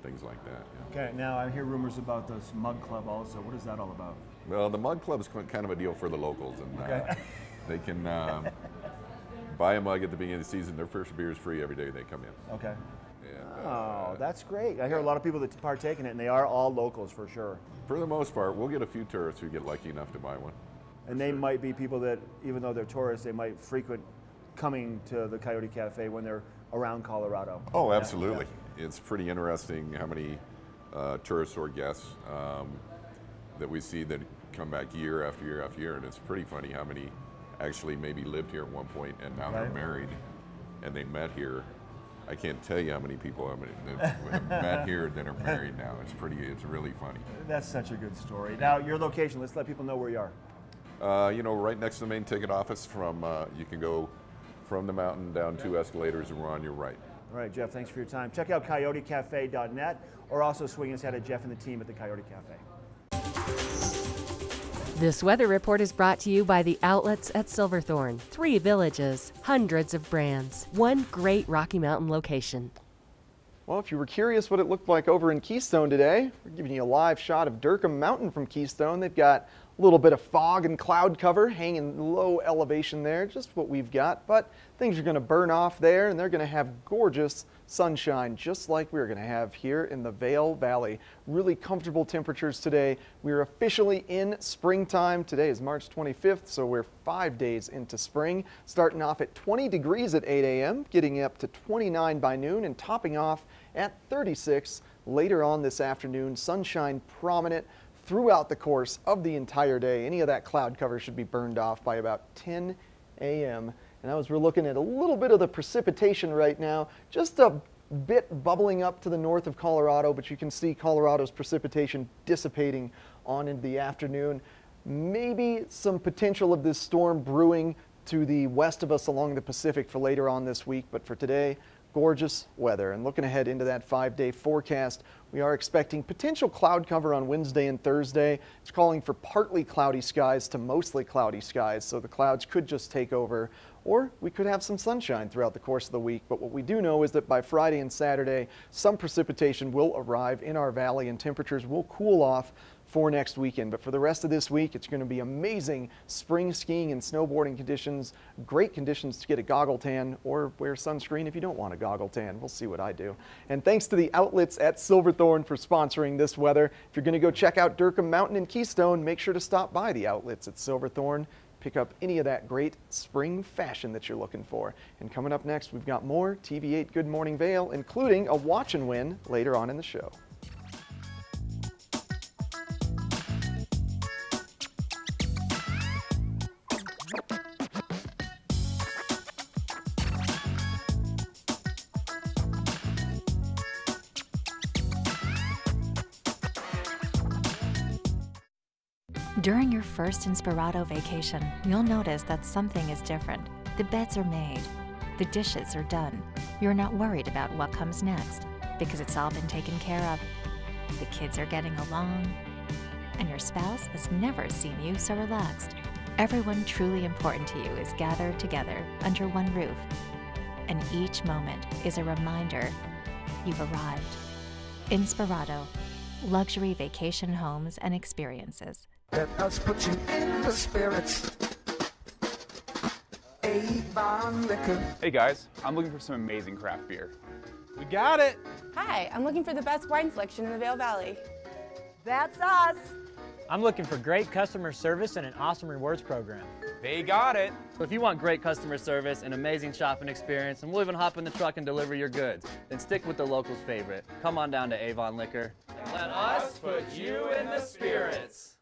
things like that. Yeah. Okay, now I hear rumors about this Mug Club also. What is that all about? Well, the Mug Club is kind of a deal for the locals, and okay. They can buy a mug at the beginning of the season. Their first beer is free every day they come in. Okay. And, that's great. I hear a lot of people that partake in it, and they are all locals for sure. For the most part, we'll get a few tourists who get lucky enough to buy one. And they might be people that, even though they're tourists, they might frequent coming to the Coyote Cafe when they're around Colorado. Oh, absolutely. Yeah. It's pretty interesting how many tourists or guests that we see that come back year after year after year, and it's pretty funny how many actually maybe lived here at one point and now they're married and they met here. I can't tell you how many people have met here that are married now. It's really funny. That's such a good story. Now, your location, let's let people know where you are. You know, right next to the main ticket office. From you can go from the mountain down 2 escalators and we're on your right. All right, Jeff, thanks for your time. Check out coyotecafe.net or also swing us at Jeff and the team at the Coyote Cafe. This weather report is brought to you by the outlets at Silverthorne. 3 villages, hundreds of brands, 1 great Rocky Mountain location. Well, if you were curious what it looked like over in Keystone today, we're giving you a live shot of Durkham Mountain from Keystone. They've got A little bit of fog and cloud cover hanging low elevation there, just what we've got, but things are going to burn off there and they're going to have gorgeous sunshine just like we're going to have here in the Vail Valley. Really comfortable temperatures today. We're officially in springtime. Today is March 25th, so we're 5 days into spring, starting off at 20 degrees at 8 a.m., getting up to 29 by noon and topping off at 36 later on this afternoon. Sunshine prominent throughout the course of the entire day. Any of that cloud cover should be burned off by about 10 a.m. And as we're looking at a little bit of the precipitation right now, just a bit bubbling up to the north of Colorado, but you can see Colorado's precipitation dissipating on into the afternoon. Maybe some potential of this storm brewing to the west of us along the Pacific for later on this week, but for today, gorgeous weather. And looking ahead into that 5-day forecast, we are expecting potential cloud cover on Wednesday and Thursday. It's calling for partly cloudy skies to mostly cloudy skies, so the clouds could just take over, or we could have some sunshine throughout the course of the week. But what we do know is that by Friday and Saturday, some precipitation will arrive in our valley and temperatures will cool off for next weekend. But for the rest of this week, it's going to be amazing spring skiing and snowboarding conditions, great conditions to get a goggle tan or wear sunscreen if you don't want a goggle tan. We'll see what I do. And thanks to the outlets at Silverthorne for sponsoring this weather. If you're going to go check out Durkham Mountain and Keystone, make sure to stop by the outlets at Silverthorne. Pick up any of that great spring fashion that you're looking for. And coming up next, we've got more TV8 Good Morning Vail, including a watch and win later on in the show. During your first Inspirato vacation, you'll notice that something is different. The beds are made. The dishes are done. You're not worried about what comes next because it's all been taken care of. The kids are getting along, and your spouse has never seen you so relaxed. Everyone truly important to you is gathered together under one roof, and each moment is a reminder you've arrived. Inspirato, luxury vacation homes and experiences. Let us put you in the spirits. Avon Liquor. Hey guys, I'm looking for some amazing craft beer. We got it. Hi, I'm looking for the best wine selection in the Vail Valley. That's us. I'm looking for great customer service and an awesome rewards program. They got it. So if you want great customer service, an amazing shopping experience, and we'll even hop in the truck and deliver your goods, then stick with the locals' favorite. Come on down to Avon Liquor. And let us put you in the spirits.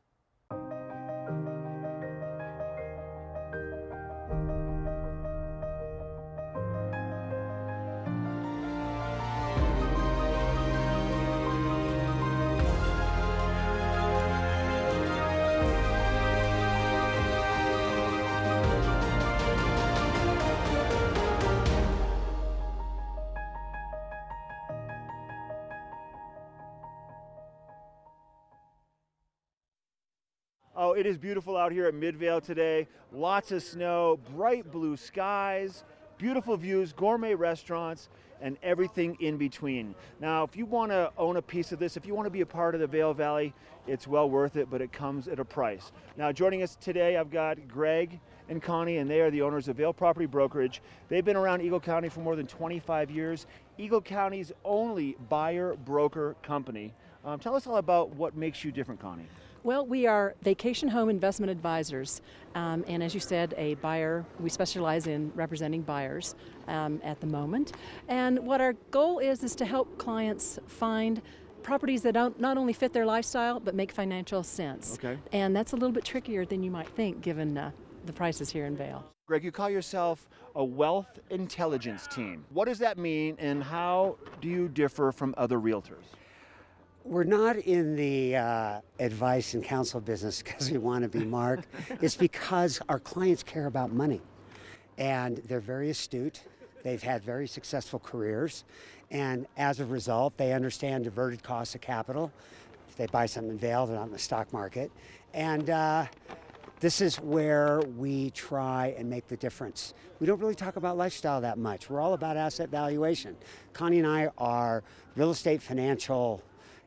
Oh, it is beautiful out here at Midvale today. Lots of snow, bright blue skies, beautiful views, gourmet restaurants, and everything in between. Now, if you want to own a piece of this, if you want to be a part of the Vail Valley, it's well worth it, but it comes at a price. Now, joining us today, I've got Greg and Connie, and they are the owners of Vail Property Brokerage. They've been around Eagle County for more than 25 years. Eagle County's only buyer-broker company. Tell us all about what makes you different, Connie. Well, we are vacation home investment advisors, and as you said, a buyer. We specialize in representing buyers at the moment. And what our goal is to help clients find properties that don't not only fit their lifestyle, but make financial sense. Okay. And that's a little bit trickier than you might think, given the prices here in Vail. Greg, you call yourself a wealth intelligence team. What does that mean, and how do you differ from other realtors? We're not in the advice and counsel business because we want to be Mark. It's because our clients care about money. And they're very astute. They've had very successful careers. And as a result, they understand diverted costs of capital. If they buy something in Vail, they're not in the stock market. And this is where we try and make the difference. We don't really talk about lifestyle that much. We're all about asset valuation. Connie and I are real estate financial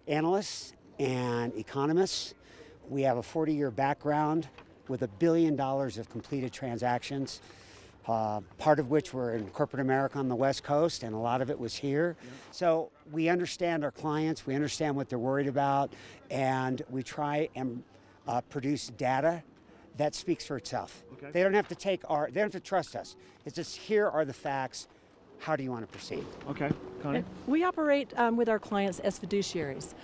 analysts and economists. We have a 40-year background with $1 billion of completed transactions, part of which were in corporate America on the West Coast, and a lot of it was here. Yeah. So we understand our clients, we understand what they're worried about, and we try and produce data that speaks for itself. Okay. They don't have to they don't have to trust us. It's just, here are the facts. How do you want to proceed? Okay, Connie? We operate with our clients as fiduciaries,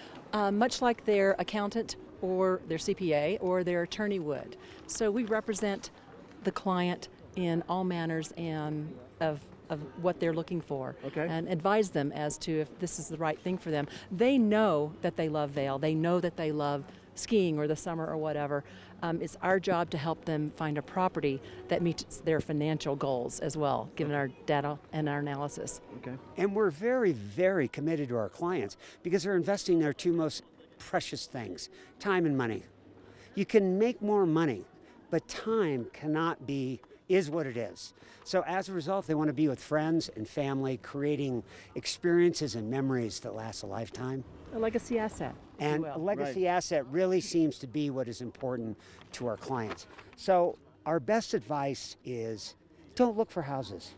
much like their accountant or their CPA or their attorney would. So we represent the client in all manners and of what they're looking for, okay, and advise them as to if this is the right thing for them. They know that they love Vail. They know that they love skiing or the summer or whatever. It's our job to help them find a property that meets their financial goals as well, given our data and our analysis. Okay. And we're very, very committed to our clients because they're investing their two most precious things, time and money. You can make more money, but time cannot be, is what it is. So as a result, they want to be with friends and family, creating experiences and memories that last a lifetime. A legacy asset. And a legacy asset really seems to be what is important to our clients. So our best advice is, don't look for houses.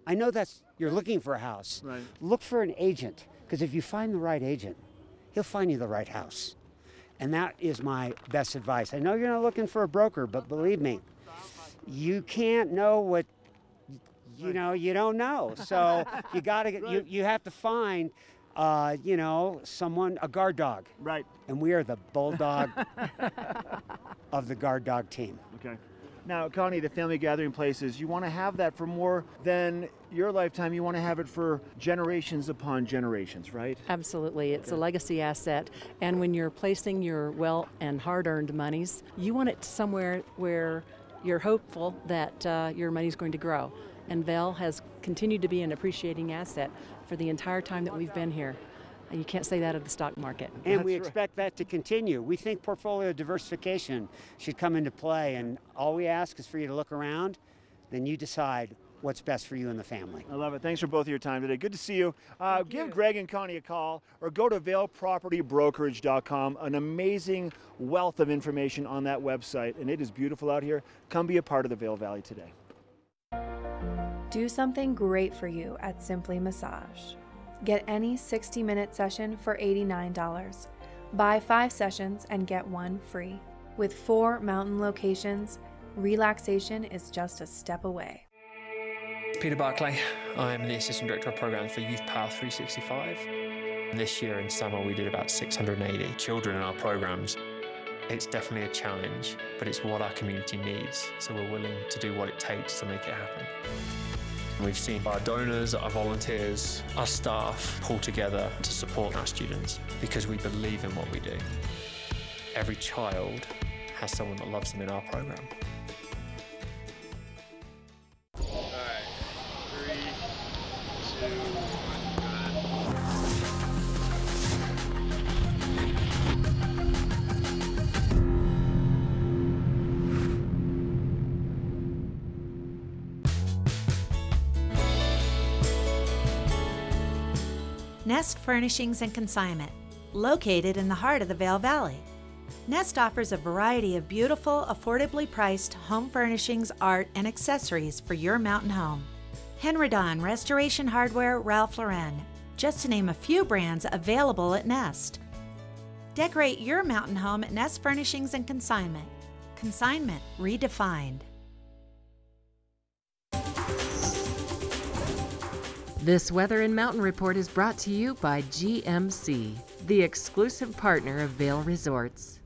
I know you're looking for a house. Right. Look for an agent, because if you find the right agent, he'll find you the right house. And that is my best advice. I know you're not looking for a broker, but believe me, you can't know what you don't know. So you have to find someone, a guard dog. Right. And we are the bulldog of the guard dog team. Okay. Now, Connie, the family gathering places, you want to have that for more than your lifetime. You want to have it for generations upon generations, right? Absolutely. It's a legacy asset. And when you're placing your well and hard-earned monies, you want it somewhere where you're hopeful that your money's going to grow. And Vail has continued to be an appreciating asset for the entire time that we've been here. And you can't say that of the stock market. And we expect that to continue. We think portfolio diversification should come into play, and all we ask is for you to look around, then you decide what's best for you and the family. I love it. Thanks for both of your time today. Good to see you. Give Greg and Connie a call or go to vailpropertybrokerage.com. An amazing wealth of information on that website, and it is beautiful out here. Come be a part of the Vail Valley today. Do something great for you at Simply Massage. Get any 60-minute session for $89. Buy 5 sessions and get 1 free. With 4 mountain locations, relaxation is just a step away. Peter Barclay. I'm the Assistant Director of Programs for Youth Power 365. This year in summer we did about 680 children in our programs. It's definitely a challenge, but it's what our community needs, so we're willing to do what it takes to make it happen. We've seen our donors, our volunteers, our staff pull together to support our students because we believe in what we do. Every child has someone that loves them in our program. All right, 3, 2, 1. Nest Furnishings and Consignment, located in the heart of the Vail Valley. Nest offers a variety of beautiful, affordably priced home furnishings, art, and accessories for your mountain home. Henredon, Restoration Hardware, Ralph Lauren, just to name a few brands available at Nest. Decorate your mountain home at Nest Furnishings and Consignment. Consignment redefined. This Weather and Mountain Report is brought to you by GMC, the exclusive partner of Vail Resorts.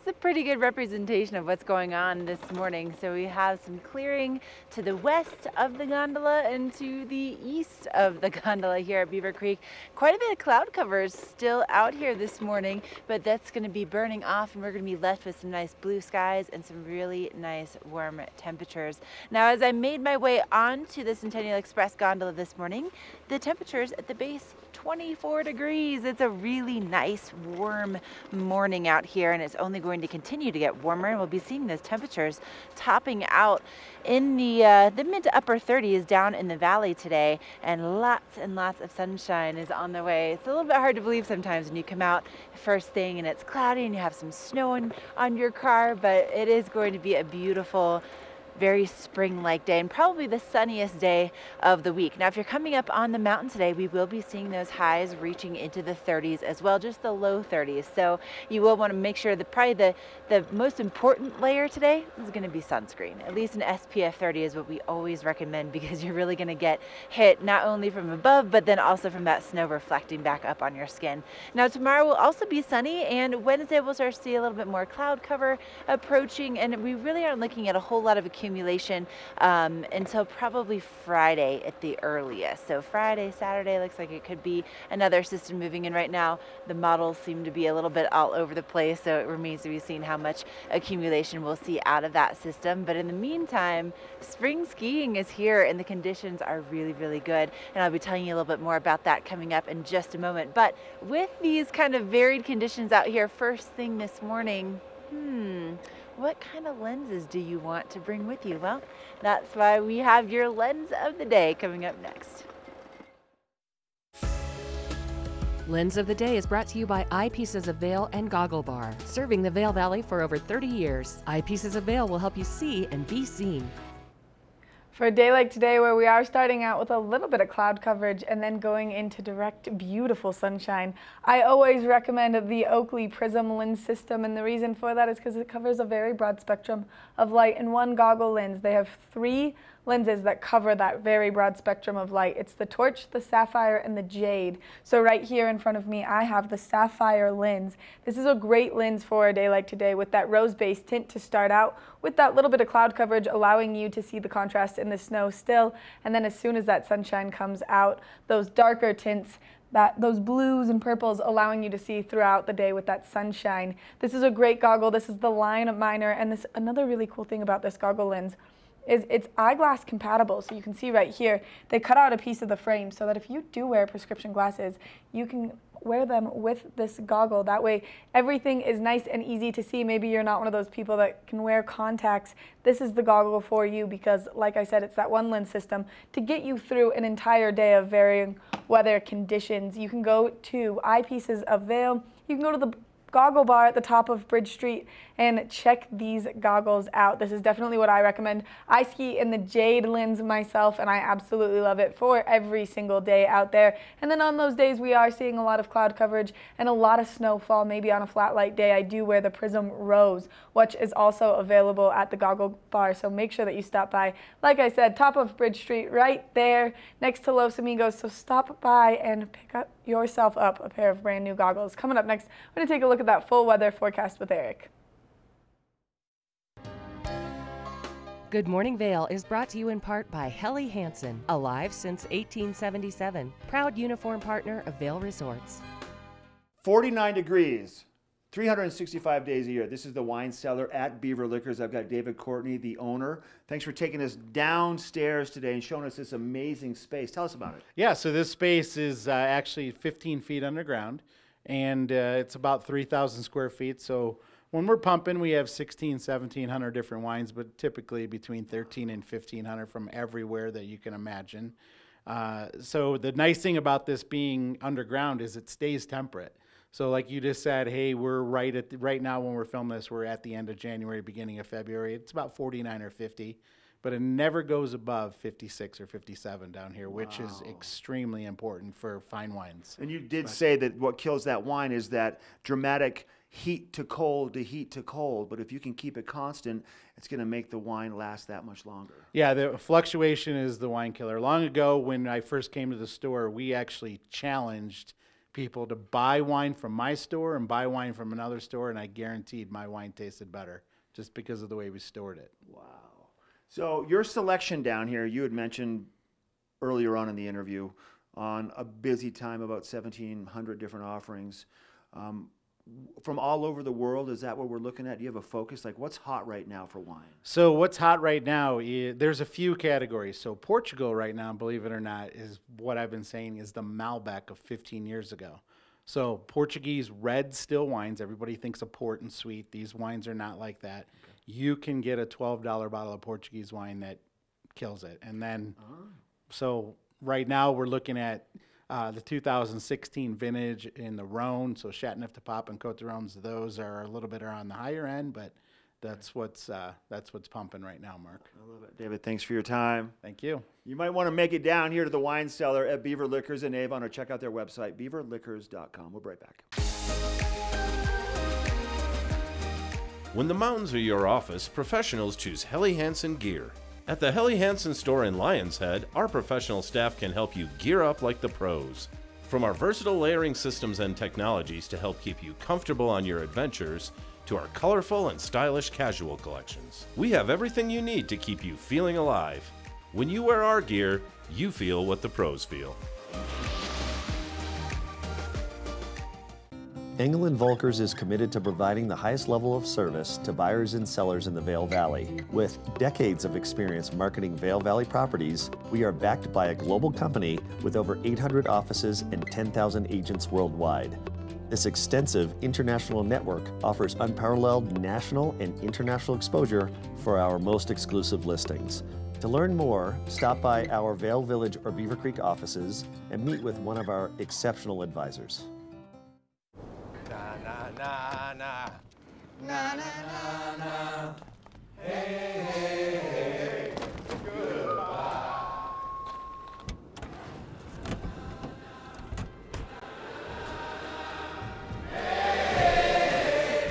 It's a pretty good representation of what's going on this morning. So we have some clearing to the west of the gondola and to the east of the gondola here at Beaver Creek. Quite a bit of cloud cover is still out here this morning, but that's going to be burning off and we're going to be left with some nice blue skies and some really nice warm temperatures. Now, as I made my way onto the Centennial Express gondola this morning, the temperatures at the base 24 degrees. It's a really nice, warm morning out here, and it's only going to continue to get warmer, and we'll be seeing those temperatures topping out in the mid to upper 30s down in the valley today, and lots of sunshine is on the way. It's a little bit hard to believe sometimes when you come out first thing and it's cloudy and you have some snow on your car, but it is going to be a beautiful, very spring-like day, and probably the sunniest day of the week. Now, if you're coming up on the mountain today, we will be seeing those highs reaching into the 30s as well, just the low 30s. So you will want to make sure that probably the most important layer today is going to be sunscreen. At least an SPF 30 is what we always recommend, because you're really going to get hit not only from above, but then also from that snow reflecting back up on your skin. Now, tomorrow will also be sunny, and Wednesday we'll start to see a little bit more cloud cover approaching, and we really aren't looking at a whole lot of accumulation until probably Friday at the earliest. So Friday, Saturday looks like it could be another system moving in. Right now the models seem to be a little bit all over the place, so it remains to be seen how much accumulation we'll see out of that system. But in the meantime, spring skiing is here and the conditions are really, really good, and I'll be telling you a little bit more about that coming up in just a moment. But with these kind of varied conditions out here first thing this morning, what kind of lenses do you want to bring with you? Well, that's why we have your lens of the day coming up next. Lens of the Day is brought to you by Eyepieces of Vail and Goggle Bar, serving the Vail Valley for over 30 years. Eyepieces of Vail will help you see and be seen. For a day like today, where we are starting out with a little bit of cloud coverage and then going into direct, beautiful sunshine, I always recommend the Oakley Prism lens system, and the reason for that is because it covers a very broad spectrum of light in one goggle lens. They have 3 lenses that cover that very broad spectrum of light. It's the Torch, the Sapphire, and the Jade. So right here in front of me, I have the Sapphire lens. This is a great lens for a day like today, with that rose-based tint to start out, with that little bit of cloud coverage allowing you to see the contrast in the snow still, and then as soon as that sunshine comes out, those darker tints, those blues and purples allowing you to see throughout the day with that sunshine. This is a great goggle. This is the Line Minor, and another really cool thing about this goggle lens is it's eyeglass compatible. So you can see right here, they cut out a piece of the frame so that if you do wear prescription glasses, you can wear them with this goggle. That way everything is nice and easy to see. Maybe you're not one of those people that can wear contacts. This is the goggle for you, because like I said, it's that one lens system to get you through an entire day of varying weather conditions. You can go to Eyepieces of Vail. You can go to the Goggle Bar at the top of Bridge Street and check these goggles out. This is definitely what I recommend. I ski in the Jade lens myself, and I absolutely love it for every single day out there. And then on those days we are seeing a lot of cloud coverage and a lot of snowfall, maybe on a flat light day, I do wear the Prism Rose, which is also available at the Goggle Bar. So make sure that you stop by. Like I said, top of Bridge Street, right there next to Los Amigos. So stop by and pick up yourself up a pair of brand new goggles. Coming up next, we're going to take a look at that full weather forecast with Eric. Good Morning Vail is brought to you in part by Helly Hansen, alive since 1877, proud uniform partner of Vail Resorts. 49 degrees, 365 days a year. This is the wine cellar at Beaver Liquors. I've got David Courtney, the owner. Thanks for taking us downstairs today and showing us this amazing space. Tell us about it. Yeah, so this space is actually 15 feet underground, and it's about 3,000 square feet. So when we're pumping, we have 1,700 different wines, but typically between 1,300 and 1,500 from everywhere that you can imagine. So the nice thing about this being underground is it stays temperate. So like you just said, hey, we're right now when we're filming this, we're at the end of January, beginning of February. It's about 49 or 50, but it never goes above 56 or 57 down here, which is extremely important for fine wines. And you did say that what kills that wine is that dramatic heat to cold to heat to cold, but if you can keep it constant, it's going to make the wine last that much longer. Yeah, the fluctuation is the wine killer. Long ago, when I first came to the store, we actually challenged people to buy wine from my store and buy wine from another store, and I guaranteed my wine tasted better just because of the way we stored it. Wow. So your selection down here, you had mentioned earlier on in the interview, on a busy time, about 1,700 different offerings. from all over the world? Is that what we're looking at? Do you have a focus? Like, what's hot right now for wine? So what's hot right now, there's a few categories. So Portugal right now, believe it or not, is what I've been saying is the Malbec of 15 years ago. So Portuguese red still wines, everybody thinks of port and sweet. These wines are not like that. Okay. You can get a $12 bottle of Portuguese wine that kills it. And then, so right now we're looking at the 2016 vintage in the Rhone. So Châteauneuf-du-Pape and Côte d'Aron's, those are a little bit on the higher end, but that's what's pumping right now, Mark. I love it. David, thanks for your time. Thank you. You might want to make it down here to the wine cellar at Beaver Liquors in Avon, or check out their website, beaverliquors.com. We'll be right back. When the mountains are your office, professionals choose Helly Hansen gear. At the Helly Hansen store in Lion's Head, our professional staff can help you gear up like the pros. From our versatile layering systems and technologies to help keep you comfortable on your adventures, to our colorful and stylish casual collections, we have everything you need to keep you feeling alive. When you wear our gear, you feel what the pros feel. Engel & Volkers is committed to providing the highest level of service to buyers and sellers in the Vail Valley. With decades of experience marketing Vail Valley properties, we are backed by a global company with over 800 offices and 10,000 agents worldwide. This extensive international network offers unparalleled national and international exposure for our most exclusive listings. To learn more, stop by our Vail Village or Beaver Creek offices and meet with one of our exceptional advisors. Na na na na na. Hey hey hey. Goodbye. Hey,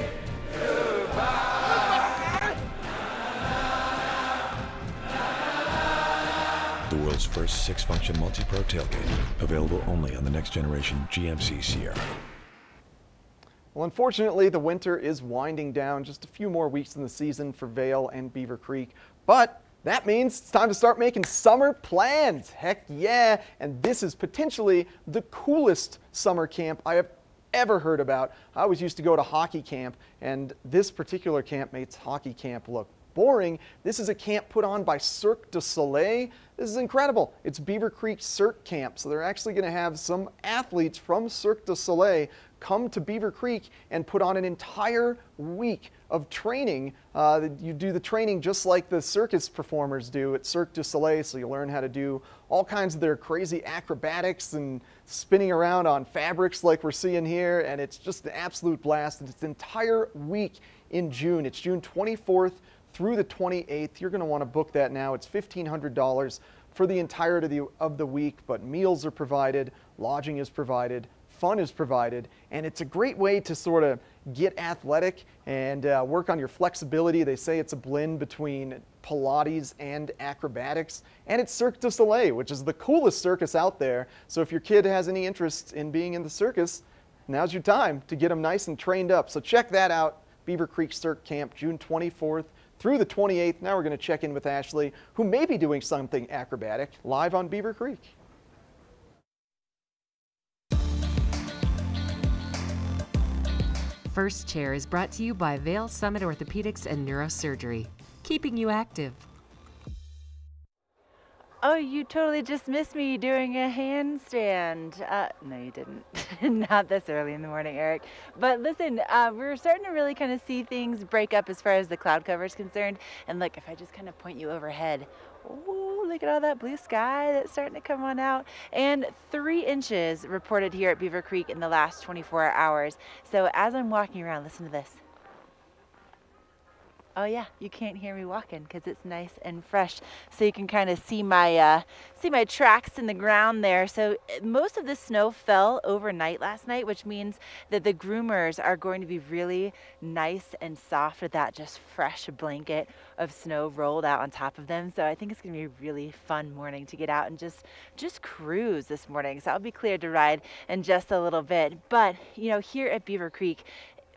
goodbye. The world's first 6-function multi-pro tailgate, available only on the next generation GMC Sierra. Well, unfortunately, the winter is winding down. Just a few more weeks in the season for Vail and Beaver Creek. But that means it's time to start making summer plans. Heck yeah. And this is potentially the coolest summer camp I have ever heard about. I always used to go to hockey camp, and this particular camp makes hockey camp look boring. This is a camp put on by Cirque du Soleil. This is incredible. It's Beaver Creek Cirque Camp. So they're actually going to have some athletes from Cirque du Soleil come to Beaver Creek and put on an entire week of training. You do the training just like the circus performers do at Cirque du Soleil, so you learn how to do all kinds of their crazy acrobatics and spinning around on fabrics like we're seeing here, and it's just an absolute blast. And it's an entire week in June. It's June 24th through the 28th. You're going to want to book that now. It's $1,500 for the entirety of the week, but meals are provided, lodging is provided, fun is provided, and it's a great way to sort of get athletic and work on your flexibility. They say it's a blend between Pilates and acrobatics, and it's Cirque du Soleil, which is the coolest circus out there. So if your kid has any interest in being in the circus, now's your time to get them nice and trained up. So check that out, Beaver Creek Cirque Camp, June 24th through the 28th. Now we're going to check in with Ashley, who may be doing something acrobatic live on Beaver Creek. First Chair is brought to you by Vail Summit Orthopedics and Neurosurgery, keeping you active. Oh, you totally just missed me doing a handstand. No, you didn't. Not this early in the morning, Eric. But listen, we're starting to really kind of see things break up as far as the cloud cover is concerned. And look, if I just kind of point you overhead, ooh, look at all that blue sky that's starting to come on out. And 3 inches reported here at Beaver Creek in the last 24 hours. So as I'm walking around, listen to this. Oh yeah, you can't hear me walking because it's nice and fresh. So you can kind of see my tracks in the ground there. So most of the snow fell overnight last night, which means that the groomers are going to be really nice and soft with that just fresh blanket of snow rolled out on top of them. So I think it's going to be a really fun morning to get out and just cruise this morning. So I'll be cleared to ride in just a little bit. But you know, here at Beaver Creek,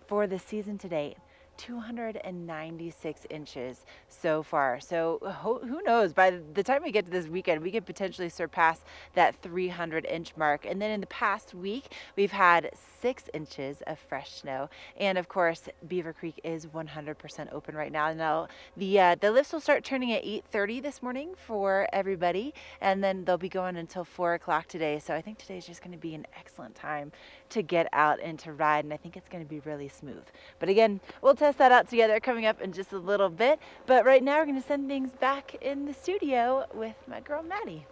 for the season to date, 296 inches so far. So who knows, by the time we get to this weekend, we could potentially surpass that 300-inch mark. And then in the past week, we've had 6 inches of fresh snow. And of course, Beaver Creek is 100% open right now. Now, the lifts will start turning at 8:30 this morning for everybody, and then they'll be going until 4 o'clock today. So I think today's just going to be an excellent time to get out and to ride, and I think it's going to be really smooth. But again, we'll test that out together coming up in just a little bit. But right now, we're going to send things back in the studio with my girl Maddie.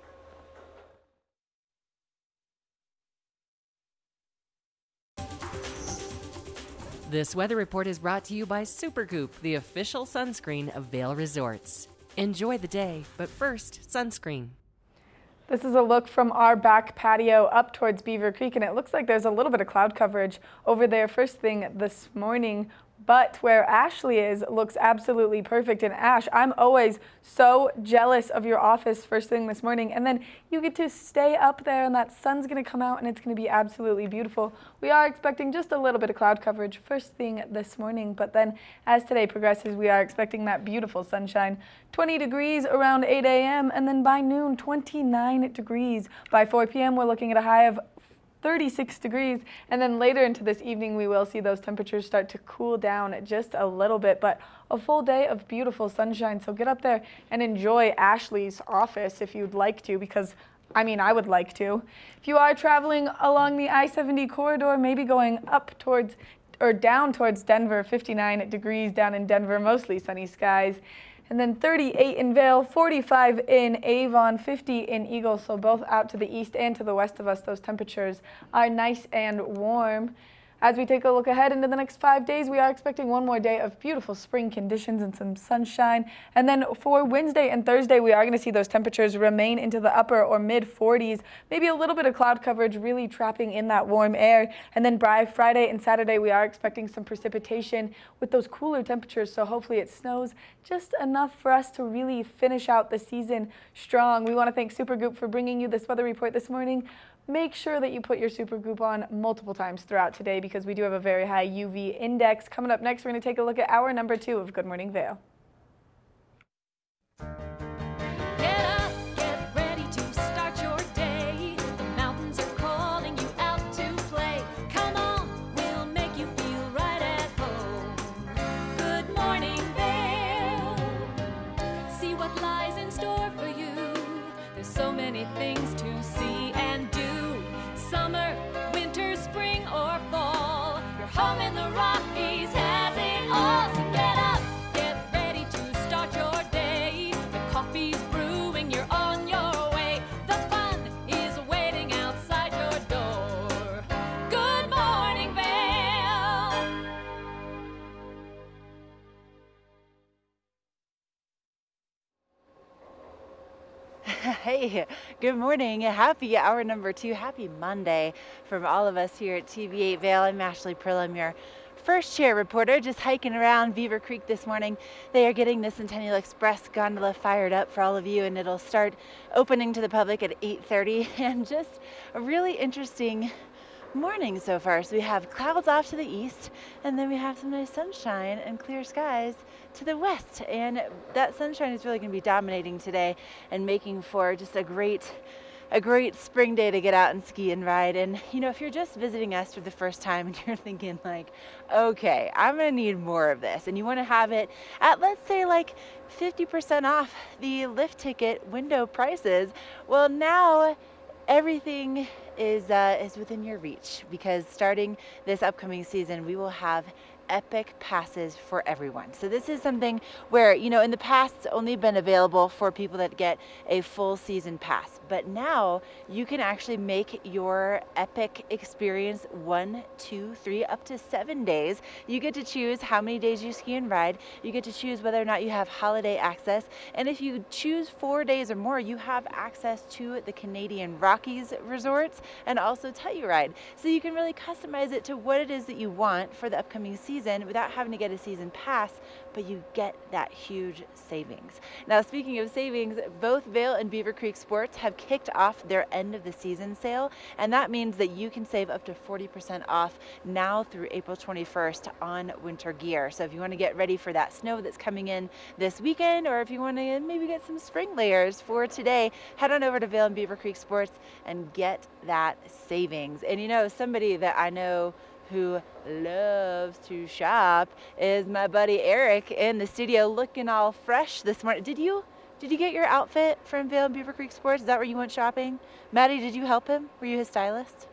This weather report is brought to you by Supergoop, the official sunscreen of Vail Resorts. Enjoy the day, but first, sunscreen. This is a look from our back patio up towards Beaver Creek, and it looks like there's a little bit of cloud coverage over there first thing this morning. But where Ashley is looks absolutely perfect. And Ash, I'm always so jealous of your office first thing this morning. And then you get to stay up there and that sun's going to come out and it's going to be absolutely beautiful. We are expecting just a little bit of cloud coverage first thing this morning. But then as today progresses, we are expecting that beautiful sunshine. 20 degrees around 8 a.m. and then by noon, 29 degrees. By 4 p.m., we're looking at a high of 36 degrees, and then later into this evening we will see those temperatures start to cool down just a little bit, but a full day of beautiful sunshine. So get up there and enjoy Ashley's office if you'd like to, because I mean, I would like to. If you are traveling along the I-70 corridor, maybe going up towards or down towards Denver, 59 degrees down in Denver, mostly sunny skies. And then 38 in Vail, 45 in Avon, 50 in Eagle. So both out to the east and to the west of us, those temperatures are nice and warm. As we take a look ahead into the next 5 days, we are expecting one more day of beautiful spring conditions and some sunshine. And then for Wednesday and Thursday, we are going to see those temperatures remain into the upper or mid 40s, maybe a little bit of cloud coverage, really trapping in that warm air. And then by Friday and Saturday, we are expecting some precipitation with those cooler temperatures. So hopefully it snows just enough for us to really finish out the season strong. We want to thank Supergoop for bringing you this weather report this morning. Make sure that you put your Supergoop on multiple times throughout today because we do have a very high UV index. Coming up next, we're going to take a look at hour number 2 of Good Morning Vail. Get up, get ready to start your day. The mountains are calling you out to play. Come on, we'll make you feel right at home. Good Morning Vail. See what lies in store for you. There's so many things to see and do. Summer, winter, spring, or fall. Your home in the Rockies has it all. So get up, get ready to start your day. The coffee's brewing, you're on your way. The fun is waiting outside your door. Good Morning Vail. Hey, good morning. Happy hour number 2. Happy Monday from all of us here at TV8 Vail. I'm Ashley Prill. I'm your first chair reporter, just hiking around Beaver Creek this morning. They are getting the Centennial Express gondola fired up for all of you, and it'll start opening to the public at 8:30. And just a really interesting morning so far. So we have clouds off to the east, and then we have some nice sunshine and clear skies to the west. And that sunshine is really going to be dominating today and making for just a great spring day to get out and ski and ride. And you know, if you're just visiting us for the first time and you're thinking like, okay, I'm gonna need more of this, and you want to have it at, let's say, like 50% off the lift ticket window prices, well, now everything is within your reach, because starting this upcoming season, we will have epic passes for everyone. So this is something where, you know, in the past it's only been available for people that get a full season pass, but now you can actually make your epic experience 1, 2, 3, up to 7 days. You get to choose how many days you ski and ride. You get to choose whether or not you have holiday access, and if you choose 4 days or more, you have access to the Canadian Rockies resorts and also Telluride. So you can really customize it to what it is that you want for the upcoming season. season without having to get a season pass, but you get that huge savings. Now, speaking of savings, both Vail and Beaver Creek Sports have kicked off their end of the season sale, and that means that you can save up to 40% off now through April 21st on winter gear. So if you want to get ready for that snow that's coming in this weekend, or if you want to maybe get some spring layers for today, head on over to Vail and Beaver Creek Sports and get that savings. And you know, somebody that I know who loves to shop is my buddy Eric in the studio, looking all fresh this morning. Did you get your outfit from Vail and Beaver Creek Sports? Is that where you went shopping? Maddie, did you help him? Were you his stylist?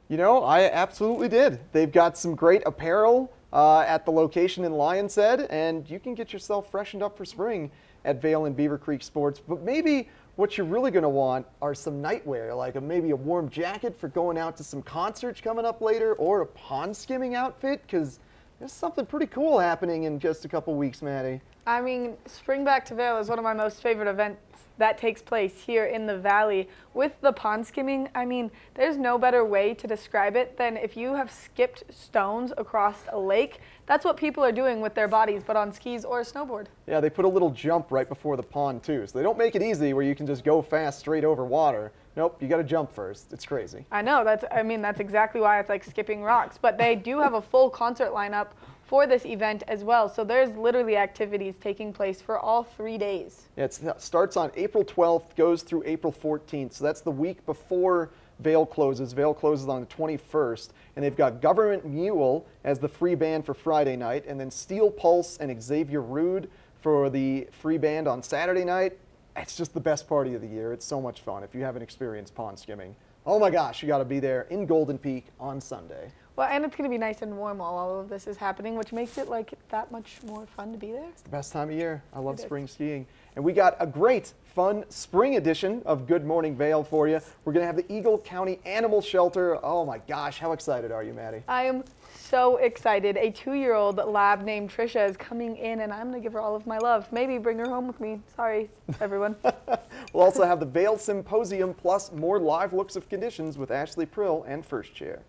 You know, I absolutely did. They've got some great apparel at the location in Lions Head, and you can get yourself freshened up for spring at Vail and Beaver Creek Sports. But maybe what you're really going to want are some nightwear, like maybe a warm jacket for going out to some concerts coming up later, or a pond skimming outfit, because there's something pretty cool happening in just a couple weeks, Maddie. I mean, Spring Back to Vail is one of my most favorite events that takes place here in the Valley. With the pond skimming, I mean, there's no better way to describe it than if you have skipped stones across a lake. That's what people are doing with their bodies, but on skis or a snowboard. Yeah, they put a little jump right before the pond too, so they don't make it easy where you can just go fast straight over water. Nope, you got to jump first. It's crazy. I know, that's exactly why it's like skipping rocks, but they do have a full concert lineup for this event as well. So there's literally activities taking place for all 3 days. Yeah, it starts on April 12th, goes through April 14th. So that's the week before Vail closes. Vail closes on the 21st. And they've got Government Mule as the free band for Friday night, and then Steel Pulse and Xavier Rude for the free band on Saturday night. It's just the best party of the year. It's so much fun. If you haven't experienced pond skimming, oh my gosh, you got to be there in Golden Peak on Sunday. Well, and it's going to be nice and warm while all of this is happening, which makes it like that much more fun to be there. It's the best time of year. I love spring skiing. And we got a great, fun spring edition of Good Morning Vail for you. We're going to have the Eagle County Animal Shelter. Oh my gosh, how excited are you, Maddie? I am so excited. A 2-year-old lab named Trisha is coming in, and I'm going to give her all of my love. Maybe bring her home with me. Sorry, everyone. We'll also have the Vail Symposium, plus more live looks of conditions with Ashley Prill and First Chair.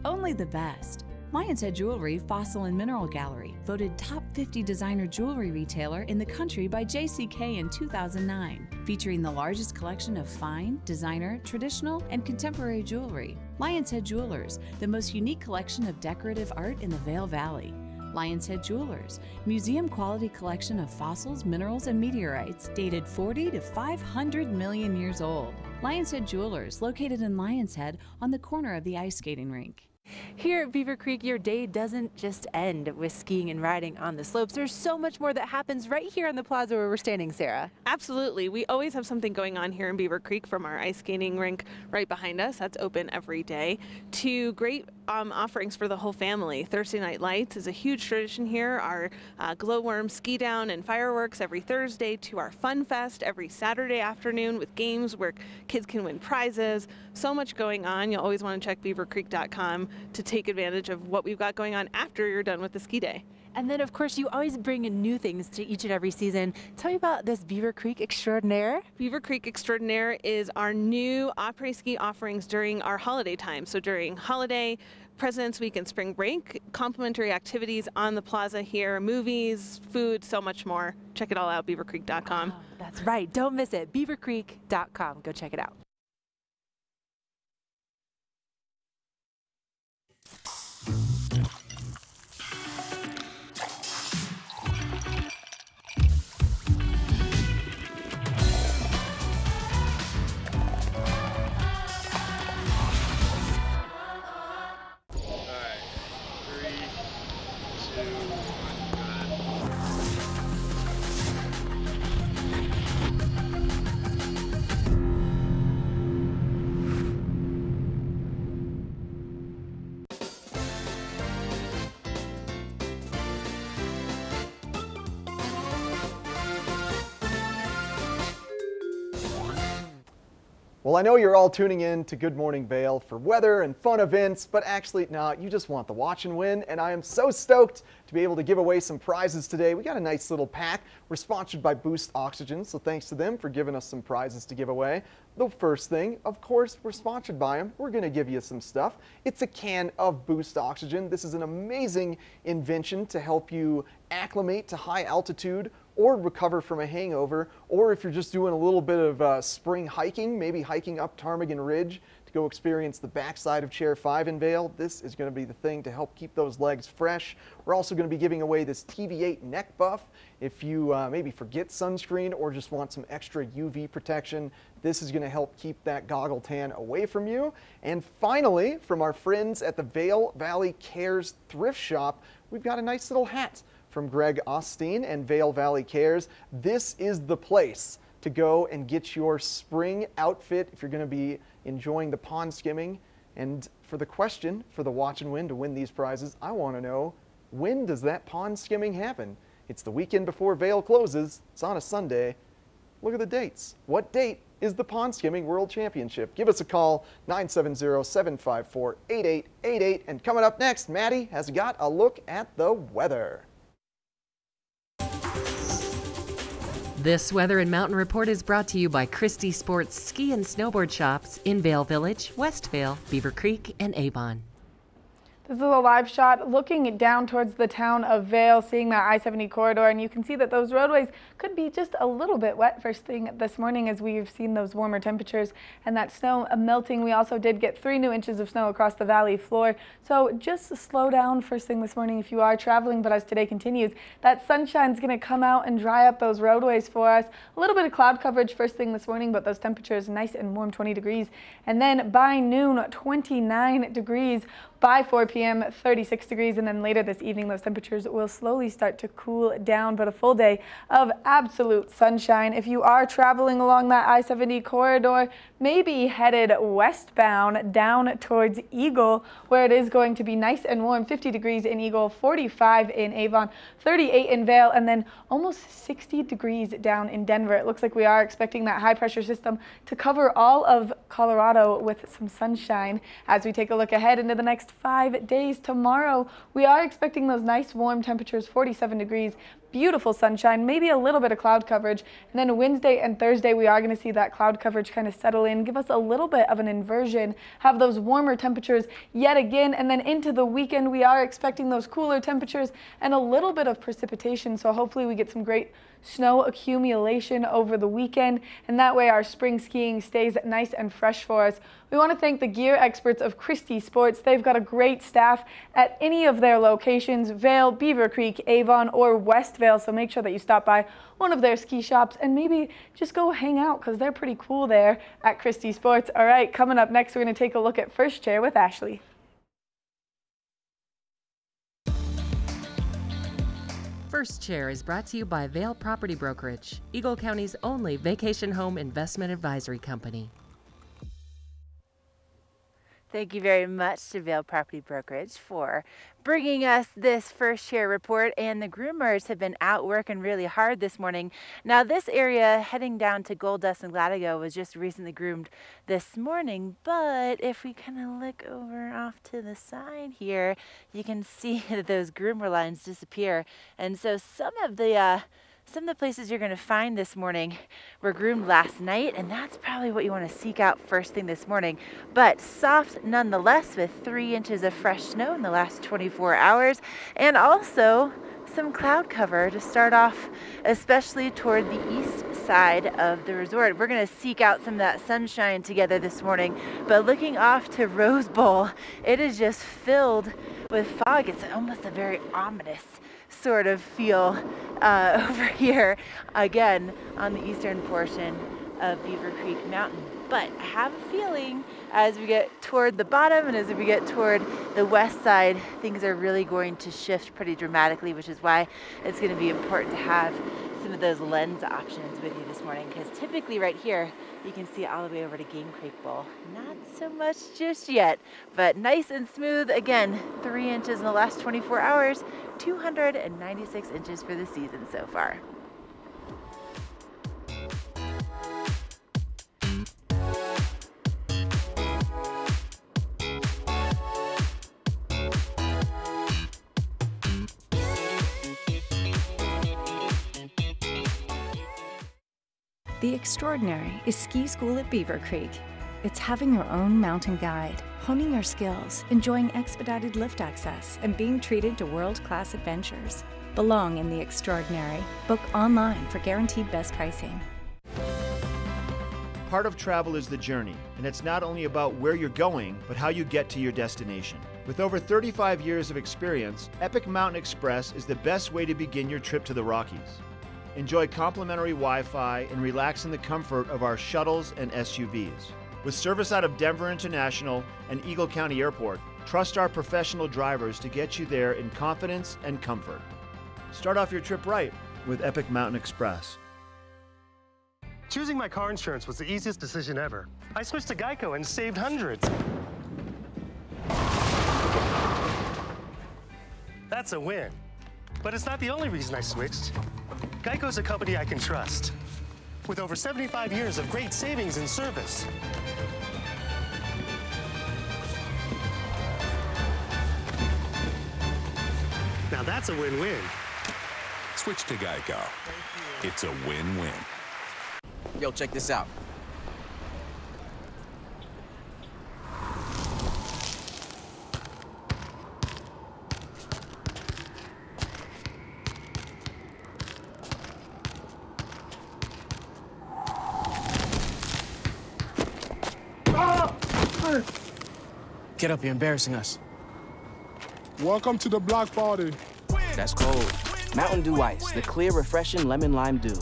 Only the best. Lions Head Jewelry Fossil and Mineral Gallery, voted top 50 designer jewelry retailer in the country by JCK in 2009, featuring the largest collection of fine, designer, traditional, and contemporary jewelry. Lions Head Jewelers, the most unique collection of decorative art in the Vail Valley. Lions Head Jewelers, museum quality collection of fossils, minerals, and meteorites dated 40 to 500 million years old. Lions Head Jewelers, located in Lions Head on the corner of the ice skating rink. Here at Beaver Creek, your day doesn't just end with skiing and riding on the slopes. There's so much more that happens right here on the plaza where we're standing, Sarah. Absolutely. We always have something going on here in Beaver Creek, from our ice skating rink right behind us, that's open every day, to great offerings for the whole family. Thursday Night Lights is a huge tradition here. Our glowworm ski down and fireworks every Thursday, to our Fun Fest every Saturday afternoon with games where kids can win prizes. So much going on. You'll always want to check beavercreek.com to take advantage of what we've got going on after you're done with the ski day. And then, of course, you always bring in new things to each and every season. Tell me about this Beaver Creek Extraordinaire. Beaver Creek Extraordinaire is our new après-ski offerings during our holiday time. So during holiday, President's Week and spring break, complimentary activities on the plaza here, movies, food, so much more. Check it all out, beavercreek.com. Wow, that's right. Don't miss it. beavercreek.com. Go check it out. Well, I know you're all tuning in to Good Morning Vail for weather and fun events, but actually, nah, you just want the watch and win, and I am so stoked to be able to give away some prizes today. We got a nice little pack. We're sponsored by Boost Oxygen, so thanks to them for giving us some prizes to give away. The first thing, of course, we're sponsored by them. We're going to give you some stuff. It's a can of Boost Oxygen. This is an amazing invention to help you acclimate to high altitude or recover from a hangover, or if you're just doing a little bit of spring hiking, maybe hiking up Ptarmigan Ridge to go experience the backside of Chair 5 in Vail, this is going to be the thing to help keep those legs fresh. We're also going to be giving away this TV8 neck buff. If you maybe forget sunscreen or just want some extra UV protection, this is going to help keep that goggle tan away from you. And finally, from our friends at the Vail Valley Cares Thrift Shop, we've got a nice little hat from Greg Osteen and Vail Valley Cares. This is the place to go and get your spring outfit if you're going to be enjoying the pond skimming. And for the question for the watch and win to win these prizes, I want to know, when does that pond skimming happen? It's the weekend before Vail closes. It's on a Sunday. Look at the dates. What date is the Pond Skimming World Championship? Give us a call, 970-754-8888. And coming up next, Maddie has got a look at the weather. This Weather and Mountain Report is brought to you by Christie Sports Ski and Snowboard Shops in Vail Village, West Vail, Beaver Creek, and Avon. This is a live shot looking down towards the town of Vail, seeing that I-70 corridor, and you can see that those roadways could be just a little bit wet first thing this morning as we've seen those warmer temperatures and that snow melting. We also did get 3 new inches of snow across the valley floor, so just slow down first thing this morning if you are traveling. But as today continues, that sunshine's going to come out and dry up those roadways for us. A little bit of cloud coverage first thing this morning, but those temperatures nice and warm, 20 degrees, and then by noon 29 degrees. By 4 p.m., 36 degrees, and then later this evening, those temperatures will slowly start to cool down, but a full day of absolute sunshine. If you are traveling along that I-70 corridor, maybe headed westbound down towards Eagle, where it is going to be nice and warm, 50 degrees in Eagle, 45 in Avon, 38 in Vail, and then almost 60 degrees down in Denver. It looks like we are expecting that high pressure system to cover all of Colorado with some sunshine. As we take a look ahead into the next 5 days, tomorrow we are expecting those nice warm temperatures, 47 degrees, beautiful sunshine, maybe a little bit of cloud coverage, and then Wednesday and Thursday we are going to see that cloud coverage kind of settle in, give us a little bit of an inversion, have those warmer temperatures yet again, and then into the weekend we are expecting those cooler temperatures and a little bit of precipitation, so hopefully we get some great snow accumulation over the weekend, and that way our spring skiing stays nice and fresh for us. We want to thank the gear experts of Christie Sports. They've got a great staff at any of their locations, Vail, Beaver Creek, Avon, or West Vail, so make sure that you stop by one of their ski shops and maybe just go hang out because they're pretty cool there at Christie Sports. All right, coming up next, we're going to take a look at First Chair with Ashley. First Chair is brought to you by Vail Property Brokerage, Eagle County's only vacation home investment advisory company. Thank you very much to Vail Property Brokerage for bringing us this First Chair report, and the groomers have been out working really hard this morning. Now this area heading down to Gold Dust and Gladigo was just recently groomed this morning, but if we kind of look over off to the side here, you can see that those groomer lines disappear, and so some of the places you're going to find this morning were groomed last night, and that's probably what you want to seek out first thing this morning. But soft nonetheless, with 3 inches of fresh snow in the last 24 hours, and also some cloud cover to start off, especially toward the east side of the resort. We're going to seek out some of that sunshine together this morning, but looking off to Rose Bowl, it is just filled with fog. It's almost a very ominous sort of feel over here, again, on the eastern portion of Beaver Creek Mountain. But I have a feeling as we get toward the bottom and as we get toward the west side, things are really going to shift pretty dramatically, which is why it's going to be important to have some of those lens options with you this morning, because typically right here you can see all the way over to Game Creek Bowl. Not so much just yet, but nice and smooth. Again, 3 inches in the last 24 hours, 296 inches for the season so far. The extraordinary is ski school at Beaver Creek. It's having your own mountain guide, honing your skills, enjoying expedited lift access, and being treated to world-class adventures. Belong in the extraordinary. Book online for guaranteed best pricing. Part of travel is the journey, and it's not only about where you're going, but how you get to your destination. With over 35 years of experience, Epic Mountain Express is the best way to begin your trip to the Rockies. Enjoy complimentary Wi-Fi and relax in the comfort of our shuttles and SUVs. With service out of Denver International and Eagle County Airport, trust our professional drivers to get you there in confidence and comfort. Start off your trip right with Epic Mountain Express. Choosing my car insurance was the easiest decision ever. I switched to Geico and saved hundreds. That's a win. But it's not the only reason I switched. Geico's a company I can trust, with over 75 years of great savings and service. Now that's a win-win. Switch to Geico. It's a win-win. Yo, check this out. Get up, you're embarrassing us. Welcome to the block party. That's cold. Mountain Dew Ice, the clear, refreshing lemon lime dew.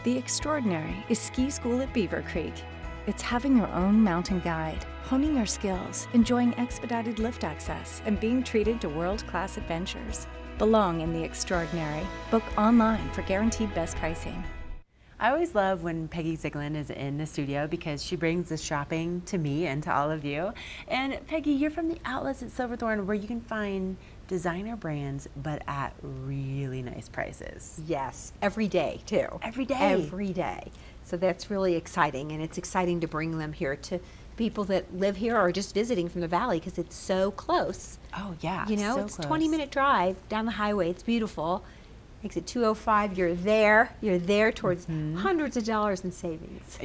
The extraordinary is ski school at Beaver Creek. It's having your own mountain guide, honing your skills, enjoying expedited lift access, and being treated to world-class adventures. Belong in the extraordinary. Book online for guaranteed best pricing. I always love when Peggy Ziegler is in the studio because she brings the shopping to me and to all of you. And Peggy, you're from the outlets at Silverthorne where you can find designer brands but at really nice prices. Yes, every day too. Every day? Every day. So that's really exciting, and it's exciting to bring them here to people that live here or just visiting from the valley because it's so close. Oh yeah, you know, so it's a close. 20-minute drive down the highway. It's beautiful. Exit 205, you're there towards hundreds of dollars in savings.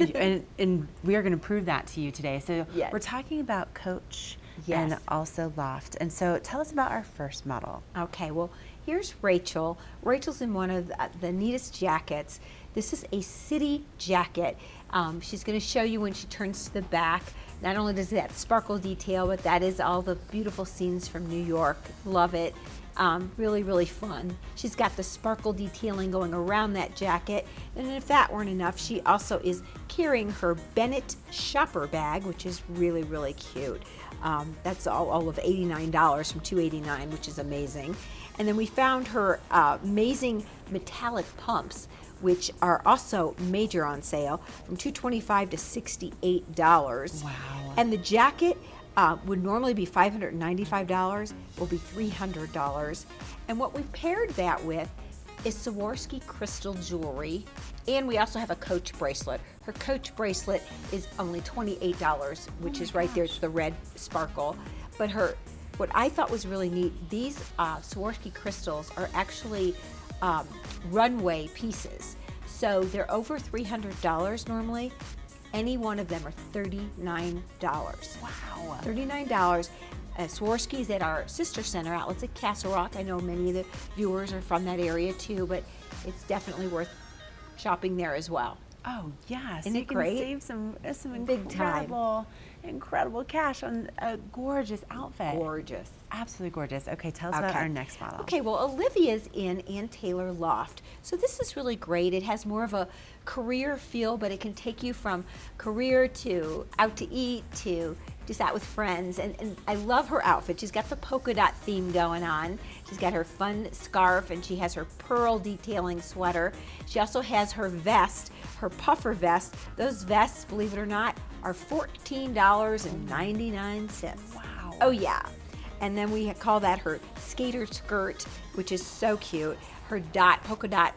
and we are going to prove that to you today. So Yes. we're talking about Coach Yes. and also Loft. And so tell us about our first model. Okay, well, here's Rachel. Rachel's in one of the neatest jackets. This is a city jacket. She's going to show you when she turns to the back. Not only does that sparkle detail, but that is all the beautiful scenes from New York. Love it. Really, really fun. She's got the sparkle detailing going around that jacket. And if that weren't enough, she also is carrying her Bennett shopper bag, which is really, really cute. That's all of $89 from $289, which is amazing. And then we found her amazing metallic pumps, which are also major on sale, from $225 to $68. Wow. And the jacket would normally be $595, will be $300. And what we've paired that with is Swarovski crystal jewelry, and we also have a Coach bracelet. Her Coach bracelet is only $28, which is right there, it's the red sparkle. But what I thought was really neat, these Swarovski crystals are actually runway pieces. So they're over $300 normally. Any one of them are $39. Wow. $39. Swarovski's at our sister center outlets at Castle Rock. I know many of the viewers are from that area too, but it's definitely worth shopping there as well. Oh yes, Isn't you it can great? save some Big time. incredible cash on a gorgeous outfit. Gorgeous. Absolutely gorgeous. Okay, tell us about our next model. Okay, well, Olivia's in Ann Taylor Loft. So this is really great. It has more of a career feel, but it can take you from career to out to eat to just out with friends. And I love her outfit. She's got the polka dot theme going on. She's got her fun scarf, and she has her pearl detailing sweater. She also has her vest, her puffer vest. Those vests, believe it or not, are $14.99. Wow. Oh yeah. And then we call that her skater skirt, which is so cute. Her polka dot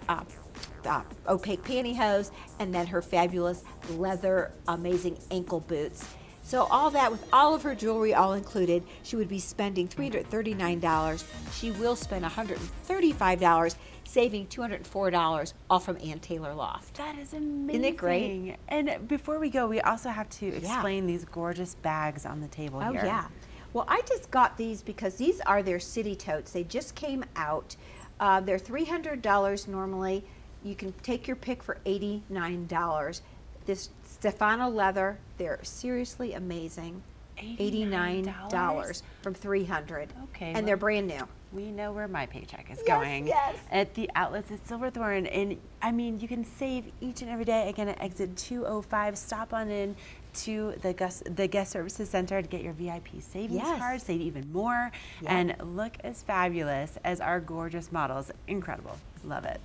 opaque pantyhose, and then her fabulous leather amazing ankle boots. So all that, with all of her jewelry all included, she would be spending $339. She will spend $135, saving $204, all from Ann Taylor Loft. That is amazing. Isn't it great? And before we go, we also have to explain these gorgeous bags on the table here. Oh yeah. Well, I just got these because these are their city totes. They just came out. They're $300 normally. You can take your pick for $89. This Stefano leather, they're seriously amazing. $89 from $300. Okay. And they're brand new. We know where my paycheck is going. Yes. At the outlets at Silverthorne. And I mean, you can save each and every day. Again, at exit 205, stop on in to the guest services center to get your VIP savings card, save even more, and look as fabulous as our gorgeous models. Incredible. Love it.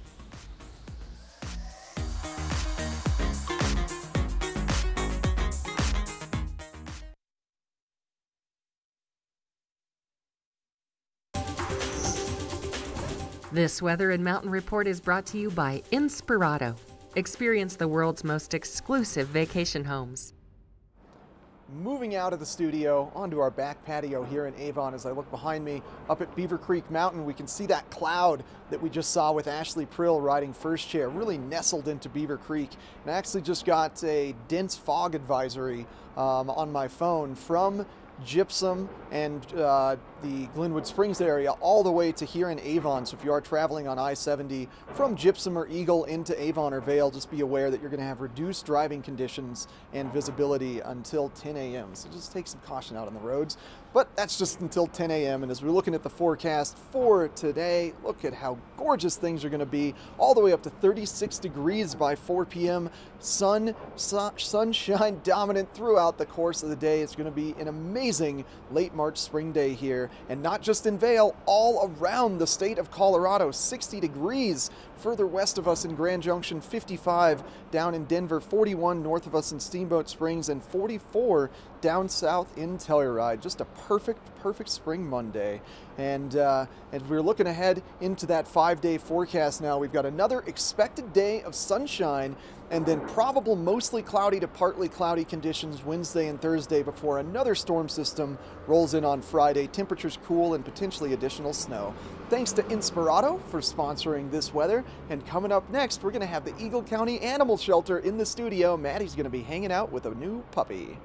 This Weather and Mountain Report is brought to you by Inspirato. Experience the world's most exclusive vacation homes. Moving out of the studio onto our back patio here in Avon. As I look behind me up at Beaver Creek Mountain, we can see that cloud that we just saw with Ashley Prill riding first chair, really nestled into Beaver Creek. And I actually just got a dense fog advisory on my phone from Gypsum and the Glenwood Springs area all the way to here in Avon. So if you are traveling on I-70 from Gypsum or Eagle into Avon or Vail, just be aware that you're going to have reduced driving conditions and visibility until 10 a.m. So just take some caution out on the roads. But that's just until 10 a.m. And as we're looking at the forecast for today, look at how gorgeous things are going to be, all the way up to 36 degrees by 4 p.m. Sunshine dominant throughout the course of the day. It's going to be an amazing late March spring day here, and not just in Vail, all around the state of Colorado. 60 degrees further west of us in Grand Junction, 55 down in Denver, 41 north of us in Steamboat Springs, and 44 down south in Telluride. Just a perfect spring Monday. And we're looking ahead into that 5-day forecast now. We've got another expected day of sunshine, and then probable mostly cloudy to partly cloudy conditions Wednesday and Thursday before another storm system rolls in on Friday. Temperatures cool and potentially additional snow. Thanks to Inspirato for sponsoring this weather. And coming up next, we're going to have the Eagle County Animal Shelter in the studio. Maddie's going to be hanging out with a new puppy.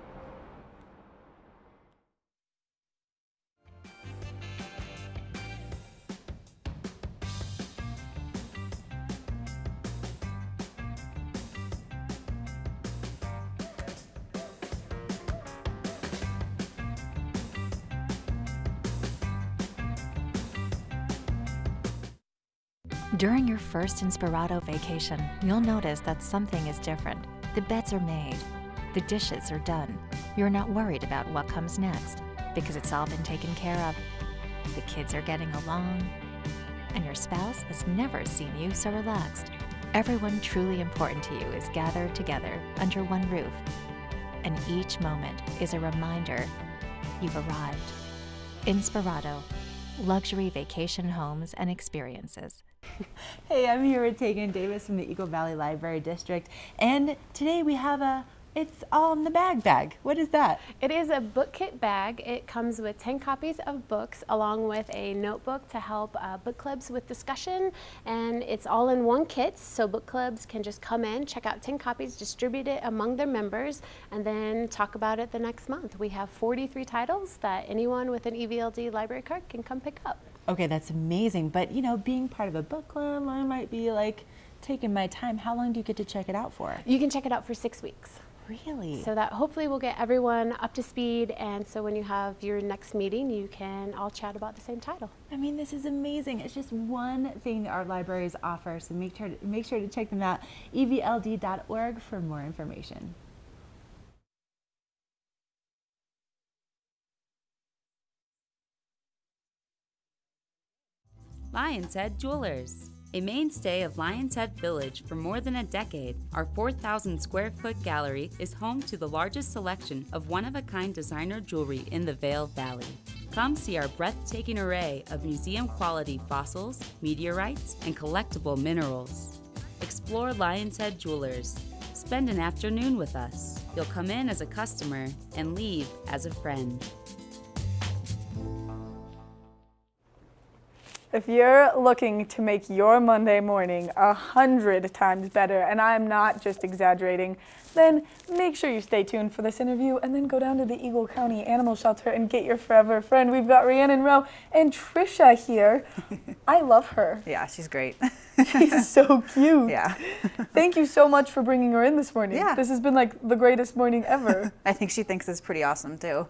During your first Inspirato vacation, you'll notice that something is different. The beds are made. The dishes are done. You're not worried about what comes next because it's all been taken care of. The kids are getting along, and your spouse has never seen you so relaxed. Everyone truly important to you is gathered together under one roof, and each moment is a reminder you've arrived. Inspirato, luxury vacation homes and experiences. Hey, I'm here with Tegan Davis from the Eagle Valley Library District, and today we have it's all in the bag. What is that? It is a book kit bag. It comes with 10 copies of books along with a notebook to help book clubs with discussion, and it's all in one kit, so book clubs can just come in, check out 10 copies, distribute it among their members, and then talk about it the next month. We have 43 titles that anyone with an EVLD library card can come pick up. Okay, that's amazing, but you know, being part of a book club, I might be like taking my time. How long do you get to check it out for? You can check it out for 6 weeks. Really? So that hopefully will get everyone up to speed, and so when you have your next meeting, you can all chat about the same title. I mean, this is amazing. It's just one thing that our libraries offer, so make sure to check them out. evld.org for more information. Lion's Head Jewelers. A mainstay of Lion's Head Village for more than a decade, our 4,000 square foot gallery is home to the largest selection of one-of-a-kind designer jewelry in the Vail Valley. Come see our breathtaking array of museum-quality fossils, meteorites, and collectible minerals. Explore Lion's Head Jewelers. Spend an afternoon with us. You'll come in as a customer and leave as a friend. If you're looking to make your Monday morning 100 times better, and I'm not just exaggerating, then make sure you stay tuned for this interview and then go down to the Eagle County Animal Shelter and get your forever friend. We've got Rhiannon Rowe and Trisha here. I love her. Yeah, she's great. She's so cute. Yeah. Thank you so much for bringing her in this morning. Yeah. This has been like the greatest morning ever. I think she thinks it's pretty awesome too.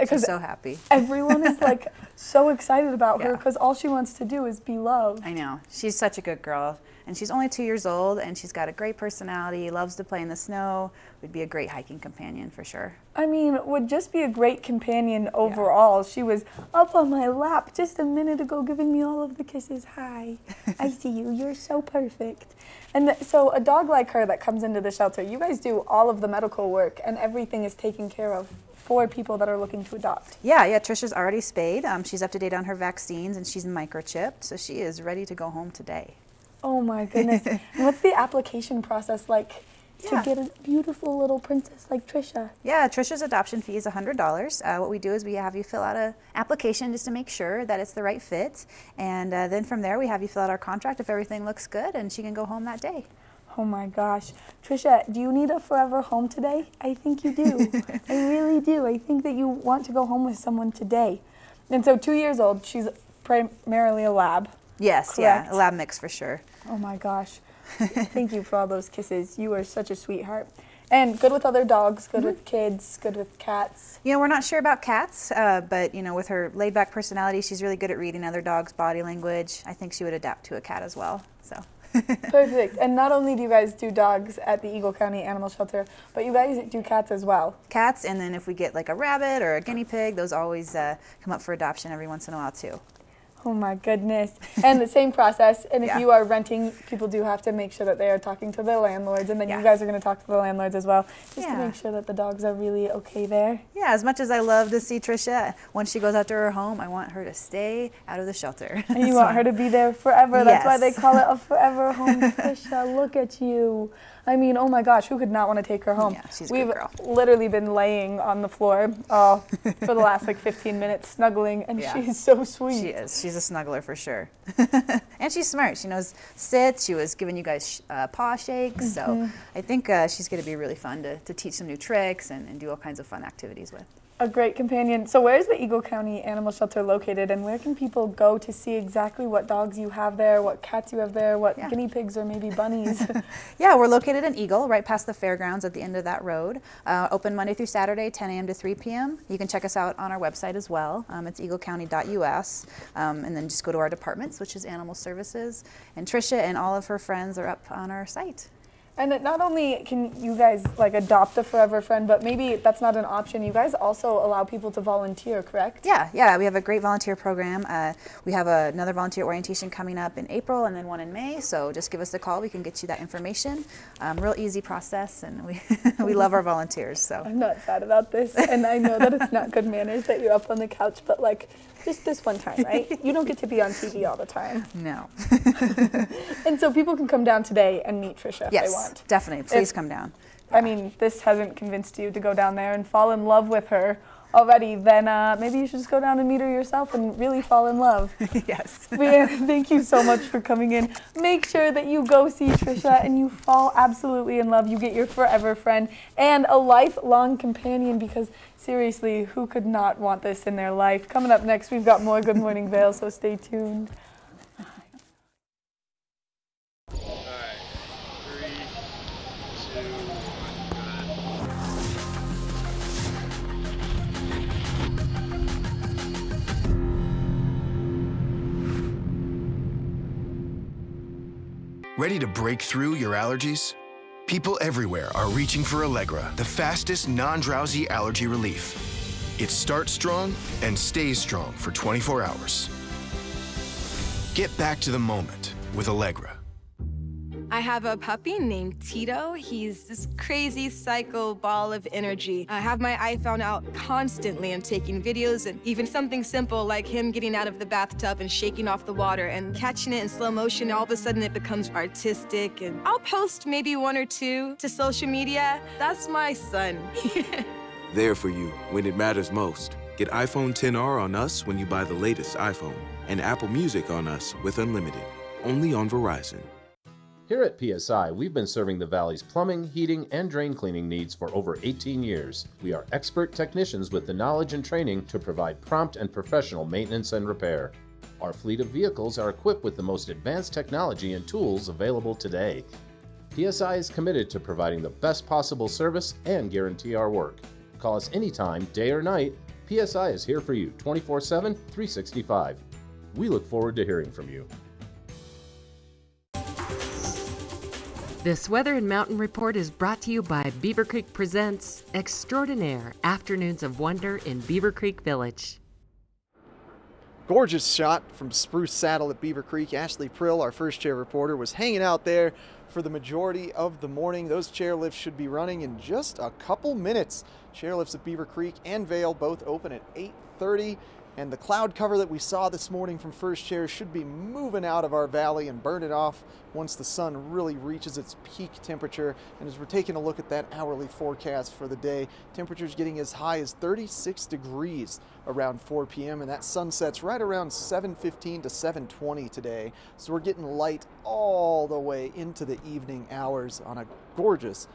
She's so happy. Everyone is like so excited about her because all she wants to do is be loved. I know. She's such a good girl. And she's only 2 years old, and she's got a great personality, loves to play in the snow, would be a great hiking companion for sure. I mean, would just be a great companion overall. She was up on my lap just a minute ago giving me all of the kisses. Hi, I see you. You're so perfect. And so a dog like her that comes into the shelter, you guys do all of the medical work and everything is taken care of for people that are looking to adopt. Yeah, Trisha's already spayed. She's up to date on her vaccines, and she's microchipped, so she is ready to go home today. Oh my goodness. And what's the application process like to get a beautiful little princess like Trisha? Yeah, Trisha's adoption fee is $100. What we do is we have you fill out an application just to make sure that it's the right fit. And then from there, we have you fill out our contract if everything looks good, and she can go home that day. Oh my gosh. Trisha, do you need a forever home today? I think you do. I really do. I think that you want to go home with someone today. And so 2 years old, she's primarily a lab. Yes, correct? yeah, a lab mix for sure. Oh my gosh. Thank you for all those kisses. You are such a sweetheart. And good with other dogs, good with kids, good with cats. You know, we're not sure about cats, but you know, with her laid-back personality, she's really good at reading other dogs' body language. I think she would adapt to a cat as well. So. Perfect. And not only do you guys do dogs at the Eagle County Animal Shelter, but you guys do cats as well. Cats, and then if we get like a rabbit or a guinea pig, those always come up for adoption every once in a while too. Oh my goodness. And the same process, and if you are renting, people do have to make sure that they are talking to their landlords, and then you guys are going to talk to the landlords as well, just to make sure that the dogs are really okay there. Yeah, as much as I love to see Trisha, once she goes out to her home, I want her to stay out of the shelter. And you want her to be there forever. That's why they call it a forever home. Trisha, look at you. I mean, oh my gosh, who could not want to take her home? Yeah, she's a good girl. We've literally been laying on the floor for the last like 15 minutes snuggling, and she's so sweet. She is. She's a snuggler for sure. And she's smart. She knows sit. She was giving you guys paw shakes. So I think she's going to be really fun to teach some new tricks and do all kinds of fun activities with. A great companion. So where is the Eagle County Animal Shelter located, and where can people go to see exactly what dogs you have there, what cats you have there, what guinea pigs or maybe bunnies? Yeah, we're located in Eagle, right past the fairgrounds at the end of that road. Open Monday through Saturday, 10 a.m. to 3 p.m. You can check us out on our website as well. It's eaglecounty.us, and then just go to our departments, which is Animal Services. And Trisha and all of her friends are up on our site. And not only can you guys like adopt a forever friend, but maybe that's not an option. You guys also allow people to volunteer, correct? Yeah, we have a great volunteer program. We have another volunteer orientation coming up in April and then one in May. So just give us a call. We can get you that information. Real easy process, and we love our volunteers. So I'm not sad about this, and I know that it's not good manners that you're up on the couch, but like just this one time, right? You don't get to be on TV all the time. No. And so people can come down today and meet Trisha if they want. Definitely. Please come down. I mean, this hasn't convinced you to go down there and fall in love with her already, then maybe you should just go down and meet her yourself and really fall in love. Yes. Thank you so much for coming in. Make sure that you go see Trisha and you fall absolutely in love. You get your forever friend and a lifelong companion, because seriously, who could not want this in their life? Coming up next, we've got more Good Morning Vail, so stay tuned. Ready to break through your allergies? People everywhere are reaching for Allegra, the fastest non-drowsy allergy relief. It starts strong and stays strong for 24 hours. Get back to the moment with Allegra. I have a puppy named Tito. He's this crazy psycho ball of energy. I have my iPhone out constantly and taking videos, and even something simple like him getting out of the bathtub and shaking off the water and catching it in slow motion. All of a sudden it becomes artistic, and I'll post maybe 1 or 2 to social media. That's my son. There for you when it matters most. Get iPhone XR on us when you buy the latest iPhone, and Apple Music on us with Unlimited. Only on Verizon. Here at PSI, we've been serving the Valley's plumbing, heating, and drain cleaning needs for over 18 years. We are expert technicians with the knowledge and training to provide prompt and professional maintenance and repair. Our fleet of vehicles are equipped with the most advanced technology and tools available today. PSI is committed to providing the best possible service and guarantee our work. Call us anytime, day or night. PSI is here for you 24/7, 365. We look forward to hearing from you. This Weather and Mountain Report is brought to you by Beaver Creek Presents Extraordinaire Afternoons of Wonder in Beaver Creek Village. Gorgeous shot from Spruce Saddle at Beaver Creek. Ashley Prill, our first chair reporter, was hanging out there for the majority of the morning. Those chairlifts should be running in just a couple minutes. Chairlifts at Beaver Creek and Vail both open at 8:30. And the cloud cover that we saw this morning from First Chair should be moving out of our valley and burn it off once the sun really reaches its peak temperature. And as we're taking a look at that hourly forecast for the day, temperatures getting as high as 36 degrees around 4 p.m. and that sun sets right around 7:15 to 7:20 today. So we're getting light all the way into the evening hours on a gorgeous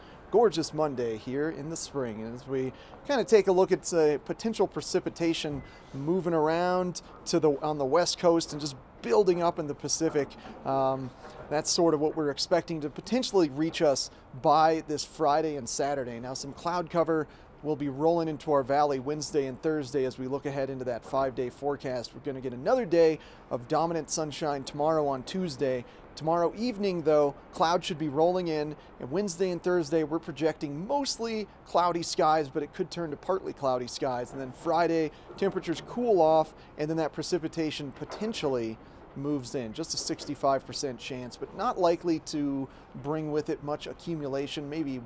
Monday here in the spring. And as we kind of take a look at potential precipitation moving around to on the west coast and just building up in the Pacific, that's sort of what we're expecting to potentially reach us by this Friday and Saturday. Now some cloud cover will be rolling into our valley Wednesday and Thursday as we look ahead into that 5-day forecast. We're going to get another day of dominant sunshine tomorrow on Tuesday. Tomorrow evening, though, clouds should be rolling in, and Wednesday and Thursday we're projecting mostly cloudy skies, but it could turn to partly cloudy skies. And then Friday, temperatures cool off, and then that precipitation potentially moves in. Just a 65% chance, but not likely to bring with it much accumulation. Maybe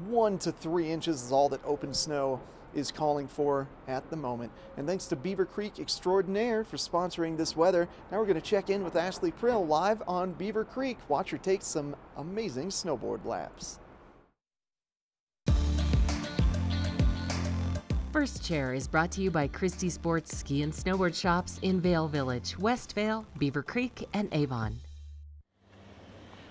1 to 3 inches is all that open snow is calling for at the moment. And thanks to Beaver Creek Extraordinaire for sponsoring this weather. Now we're going to check in with Ashley Prill live on Beaver Creek. Watch her take some amazing snowboard laps. First Chair is brought to you by Christie Sports Ski and Snowboard Shops in Vail Village, West Vail, Beaver Creek, and Avon.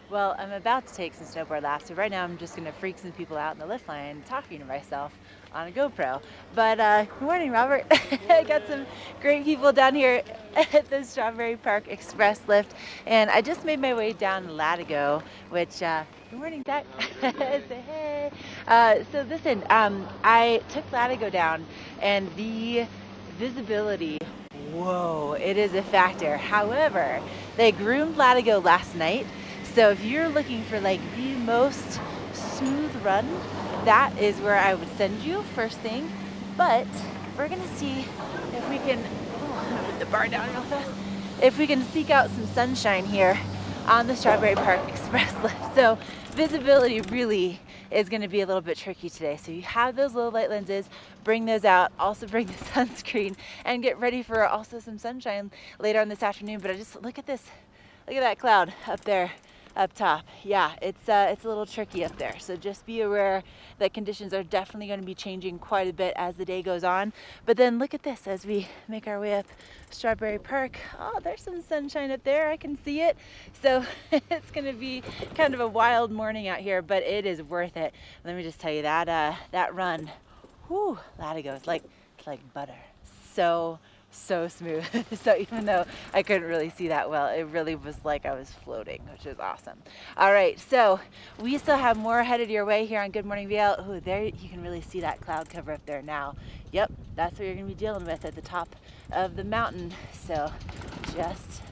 Well, I'm about to take some snowboard laps, so right now I'm just going to freak some people out in the lift line talking to myself on a GoPro. But good morning, Robert. I got some great people down here at the Strawberry Park Express lift, and I just made my way down Latigo, which, good morning, Zach. Say hey. So listen, I took Latigo down, and the visibility, whoa, it is a factor. However, they groomed Latigo last night, so if you're looking for like the most smooth run, that is where I would send you first thing. But we're gonna see if we can, I'm gonna put the bar down real fast, if we can seek out some sunshine here on the Strawberry Park Express lift. So visibility really is gonna be a little bit tricky today. So you have those low light lenses, bring those out, also bring the sunscreen, and get ready for also some sunshine later on this afternoon. But I just, look at this, look at that cloud up there. Up top. Yeah, it's a little tricky up there. So just be aware that conditions are definitely going to be changing quite a bit as the day goes on. But then look at this as we make our way up Strawberry Park. Oh, there's some sunshine up there. I can see it. So it's going to be kind of a wild morning out here, but it is worth it. Let me just tell you that that run, whew, Latigo, it's like butter. So smooth. So even though I couldn't really see that well, it really was like I was floating, which is awesome. All right, so we still have more headed your way here on Good Morning Vail. Ooh, there you can really see that cloud cover up there now. Yep, that's what you're gonna be dealing with at the top of the mountain. So just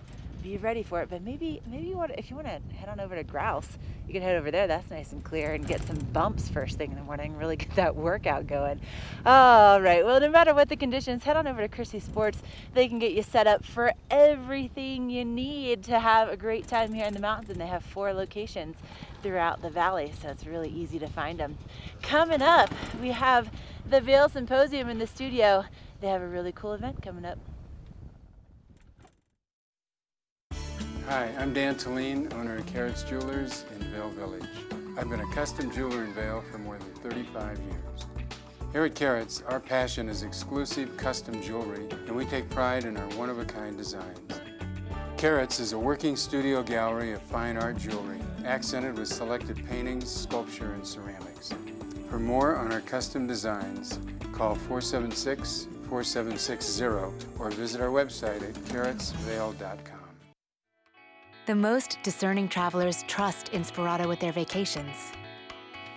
be ready for it. But maybe you want, if you want to head on over to Grouse, you can head over there. That's nice and clear, and get some bumps first thing in the morning. Really get that workout going. All right. Well, no matter what the conditions, head on over to Chrissy Sports. They can get you set up for everything you need to have a great time here in the mountains, and they have 4 locations throughout the valley, so it's really easy to find them. Coming up, we have the Vail Symposium in the studio. They have a really cool event coming up. Hi, I'm Dan Talene, owner of Carrots Jewelers in Vail Village. I've been a custom jeweler in Vail for more than 35 years. Here at Carrots, our passion is exclusive custom jewelry, and we take pride in our one-of-a-kind designs. Carrots is a working studio gallery of fine art jewelry, accented with selected paintings, sculpture, and ceramics. For more on our custom designs, call 476-4760 or visit our website at carrotsvail.com. The most discerning travelers trust Inspirato with their vacations.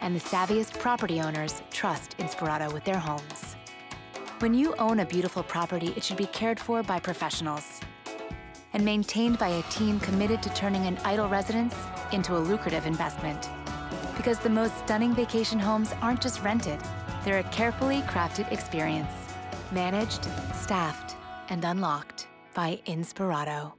And the savviest property owners trust Inspirato with their homes. When you own a beautiful property, it should be cared for by professionals and maintained by a team committed to turning an idle residence into a lucrative investment. Because the most stunning vacation homes aren't just rented, they're a carefully crafted experience. Managed, staffed, and unlocked by Inspirato.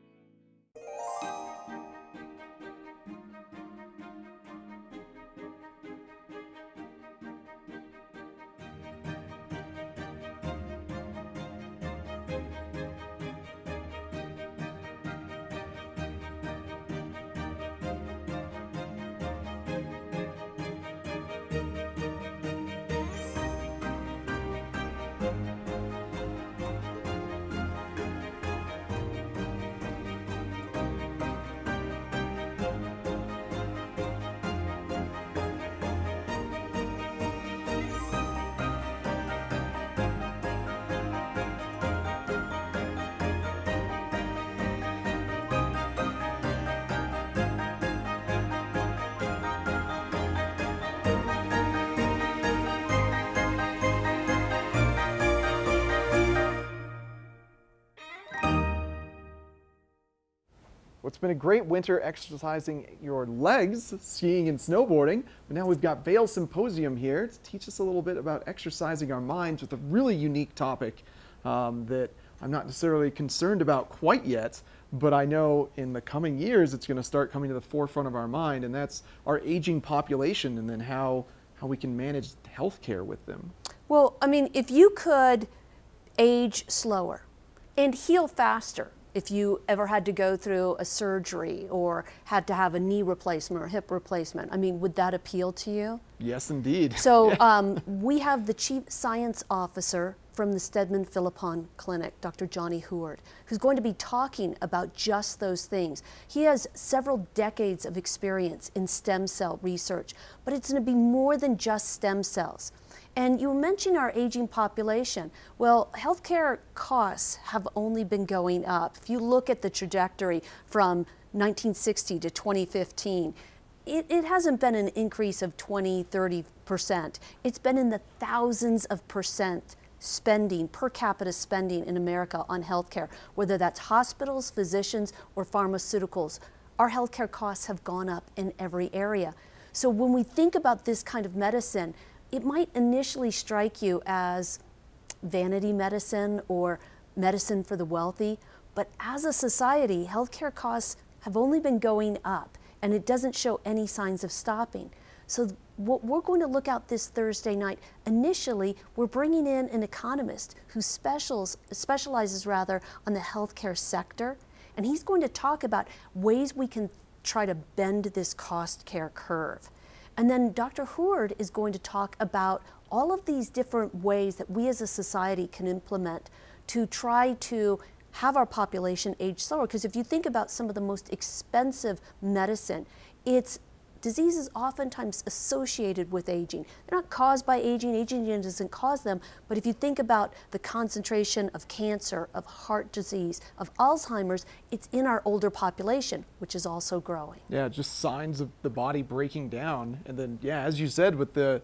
Well, it's been a great winter exercising your legs, skiing and snowboarding, but now we've got Vail Symposium here to teach us a little bit about exercising our minds with a really unique topic that I'm not necessarily concerned about quite yet, but I know in the coming years it's going to start coming to the forefront of our mind, and that's our aging population and then how we can manage healthcare with them. Well, I mean, if you could age slower and heal faster, if you ever had to go through a surgery or had to have a knee replacement or hip replacement, I mean, would that appeal to you? Yes, indeed. So we have the Chief Science Officer from the Stedman Philippon Clinic, Dr. Johnny Heward, who's going to be talking about just those things. He has several decades of experience in stem cell research, but it's going to be more than just stem cells. And you mentioned our aging population. Well, healthcare costs have only been going up. If you look at the trajectory from 1960 to 2015, it hasn't been an increase of 20, 30%. It's been in the thousands of percent spending, per capita spending in America on healthcare, whether that's hospitals, physicians, or pharmaceuticals. Our healthcare costs have gone up in every area. So when we think about this kind of medicine, it might initially strike you as vanity medicine or medicine for the wealthy, but as a society, healthcare costs have only been going up, and it doesn't show any signs of stopping. So what we're going to look at this Thursday night, initially, we're bringing in an economist who specializes rather on the healthcare sector, and he's going to talk about ways we can try to bend this cost care curve. And then Dr. Heward is going to talk about all of these different ways that we as a society can implement to try to have our population age slower. Because if you think about some of the most expensive medicine, it's diseases oftentimes associated with aging. They're not caused by aging. Aging doesn't cause them. But if you think about the concentration of cancer, of heart disease, of Alzheimer's, it's in our older population, which is also growing. Yeah, just signs of the body breaking down. And then, yeah, as you said, with the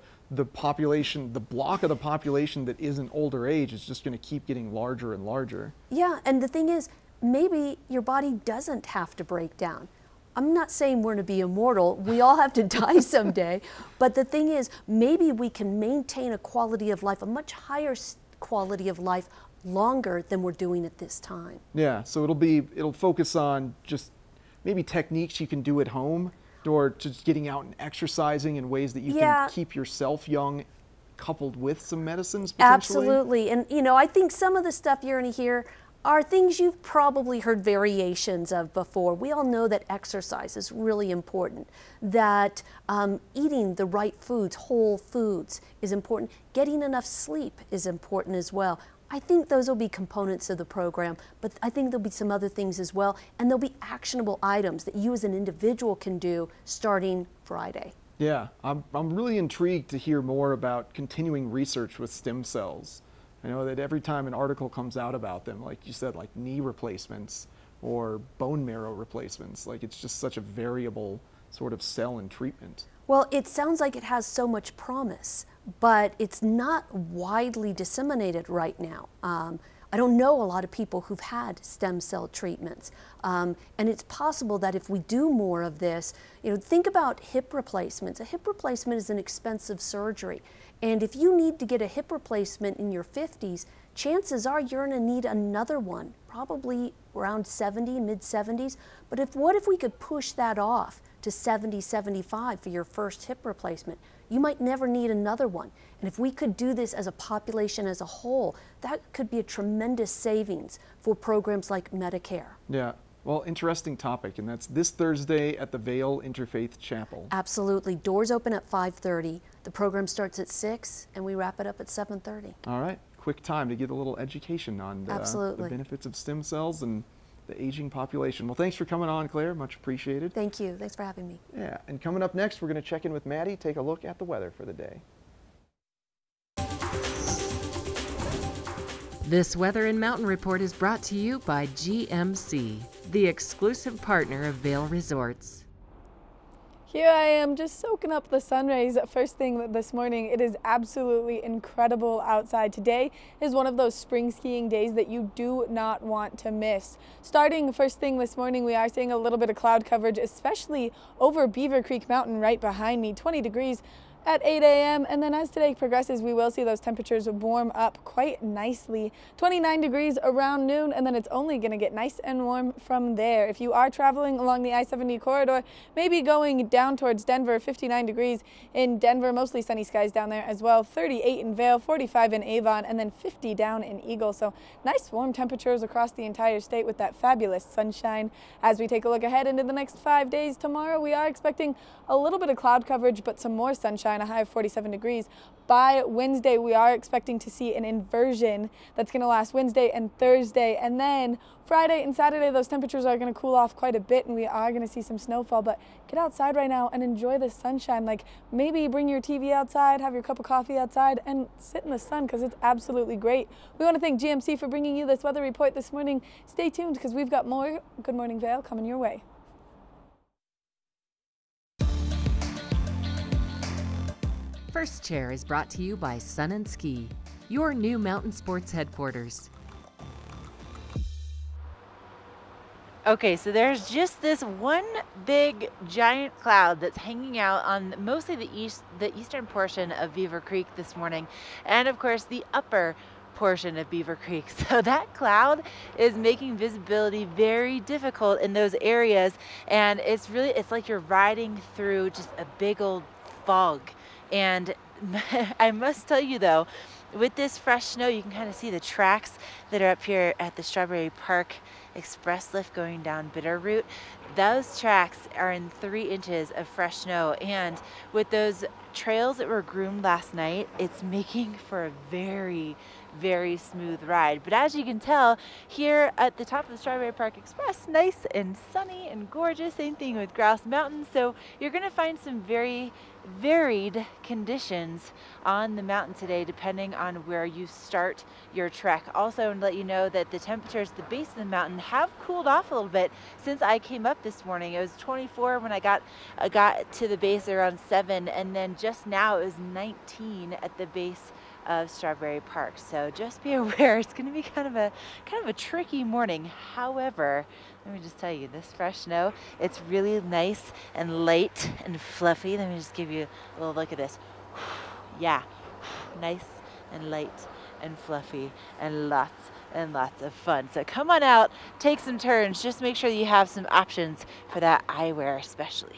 population, the block of the population that isn't older age is just going to keep getting larger and larger. Yeah, and the thing is, maybe your body doesn't have to break down. I'm not saying we're going to be immortal. We all have to die someday. But the thing is, maybe we can maintain a quality of life, a much higher quality of life, longer than we're doing at this time. Yeah, so it'll focus on just maybe techniques you can do at home, or just getting out and exercising in ways that you can keep yourself young, coupled with some medicines potentially. Absolutely. And you know, I think some of the stuff you're going to hear are things you've probably heard variations of before. We all know that exercise is really important, that eating the right foods, whole foods, is important. Getting enough sleep is important as well. I think those will be components of the program, but I think there'll be some other things as well, and there'll be actionable items that you as an individual can do starting Friday. Yeah, I'm really intrigued to hear more about continuing research with stem cells. I know that every time an article comes out about them, like you said, like knee replacements or bone marrow replacements, like it's just such a variable sort of cell and treatment. Well, it sounds like it has so much promise, but it's not widely disseminated right now. I don't know a lot of people who've had stem cell treatments. And it's possible that if we do more of this, you know, think about hip replacements. A hip replacement is an expensive surgery. And if you need to get a hip replacement in your 50s, chances are you're going to need another one, probably around 70, mid-70s. But what if we could push that off to 70, 75 for your first hip replacement? You might never need another one. And if we could do this as a population as a whole, that could be a tremendous savings for programs like Medicare. Yeah. Well, interesting topic, and that's this Thursday at the Vail Interfaith Chapel. Absolutely. Doors open at 5:30. The program starts at 6, and we wrap it up at 7:30. All right. Quick time to get a little education on the benefits of stem cells and the aging population. Well, thanks for coming on, Claire. Much appreciated. Thank you. Thanks for having me. Yeah. And coming up next, we're going to check in with Maddie, take a look at the weather for the day. This Weather and Mountain Report is brought to you by GMC, the exclusive partner of Vail Resorts. Here I am just soaking up the sun rays first thing this morning. It is absolutely incredible outside. Today is one of those spring skiing days that you do not want to miss. Starting first thing this morning, we are seeing a little bit of cloud coverage, especially over Beaver Creek Mountain right behind me, 20 degrees at 8 a.m. and then as today progresses, we will see those temperatures warm up quite nicely. 29 degrees around noon, and then it's only going to get nice and warm from there. If you are traveling along the I-70 corridor, maybe going down towards Denver, 59 degrees in Denver, mostly sunny skies down there as well. 38 in Vail, 45 in Avon, and then 50 down in Eagle. So nice warm temperatures across the entire state with that fabulous sunshine. As we take a look ahead into the next 5 days, tomorrow we are expecting a little bit of cloud coverage, but some more sunshine. A high of 47 degrees. By Wednesday, we are expecting to see an inversion that's going to last Wednesday and Thursday. And then Friday and Saturday, those temperatures are going to cool off quite a bit, and we are going to see some snowfall. But get outside right now and enjoy the sunshine. Like maybe bring your TV outside, have your cup of coffee outside, and sit in the sun because it's absolutely great. We want to thank GMC for bringing you this weather report this morning. Stay tuned because we've got more Good Morning Vail coming your way. First Chair is brought to you by Sun and Ski, your new mountain sports headquarters. Okay, so there's just this one big giant cloud that's hanging out on mostly the eastern portion of Beaver Creek this morning, and of course the upper portion of Beaver Creek. So that cloud is making visibility very difficult in those areas, and it's like you're riding through just a big old fog. And I must tell you though, with this fresh snow, you can kind of see the tracks that are up here at the Strawberry Park Express lift going down Bitterroot. Those tracks are in 3 inches of fresh snow, and with those trails that were groomed last night, it's making for a very, very smooth ride. But as you can tell, here at the top of the Strawberry Park Express, nice and sunny and gorgeous. Same thing with Grouse Mountain. So you're going to find some very varied conditions on the mountain today, depending on where you start your trek. Also, to let you know that the temperatures at the base of the mountain have cooled off a little bit since I came up this morning. It was 24 when I got to the base around 7, and then just now it was 19 at the base of Strawberry Park. So just be aware, it's going to be kind of a tricky morning. However, let me just tell you, this fresh snow, it's really nice and light and fluffy. Let me just give you a little look at this. Yeah, nice and light and fluffy and lots of fun. So come on out, take some turns, just make sure that you have some options for that eyewear especially.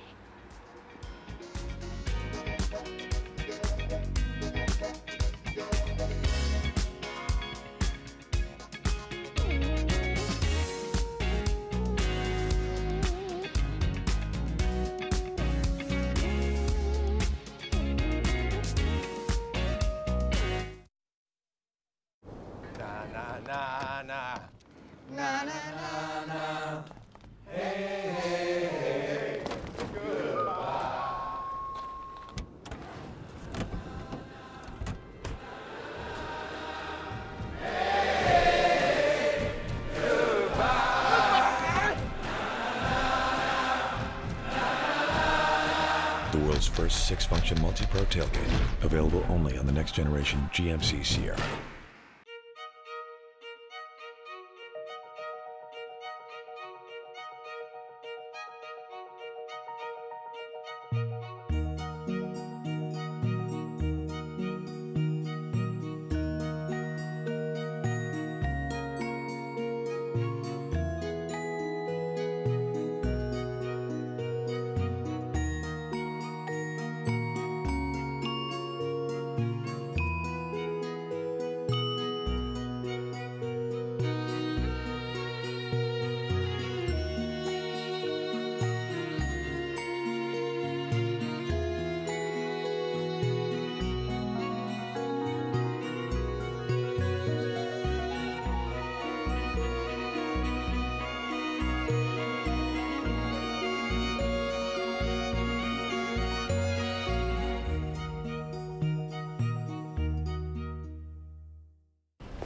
The world's first 6-function multi-pro tailgate, available only on the next generation GMC Sierra.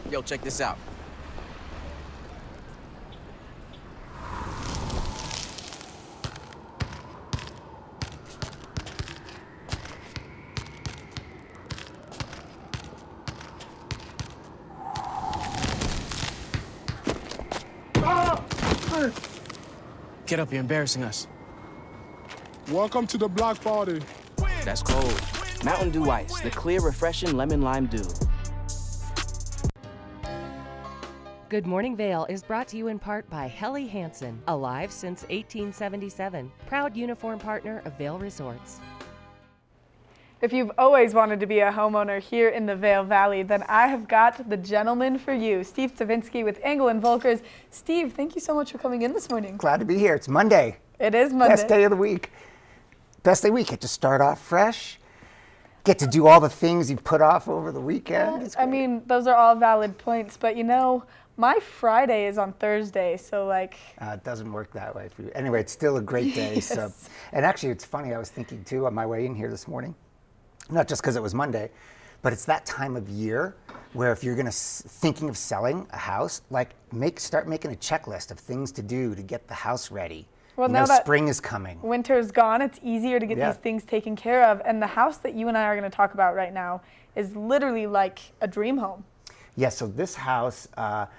Yo, check this out. Get up, you're embarrassing us. Welcome to the block party. That's cold. Mountain Dew Ice, the clear, refreshing lemon lime dew. Good Morning Vail is brought to you in part by Helly Hansen, alive since 1877, proud uniform partner of Vail Resorts. If you've always wanted to be a homeowner here in the Vail Valley, then I have got the gentleman for you, Steve Stavinsky with Engel & Volkers. Steve, thank you so much for coming in this morning. Glad to be here. It's Monday. It is Monday. Best day of the week. Best day of the week. Get to start off fresh. Get to do all the things you put off over the weekend. Well, I mean, those are all valid points, but you know, my Friday is on Thursday, so like... it doesn't work that way for you. Anyway, it's still a great day. Yes. So, and actually, it's funny, I was thinking too on my way in here this morning, not just because it was Monday, but it's that time of year where if you're thinking of selling a house, like start making a checklist of things to do to get the house ready. Well, you now know, that spring is coming. Winter's gone, it's easier to get these things taken care of, and the house that you and I are going to talk about right now is literally like a dream home. Yeah, so this house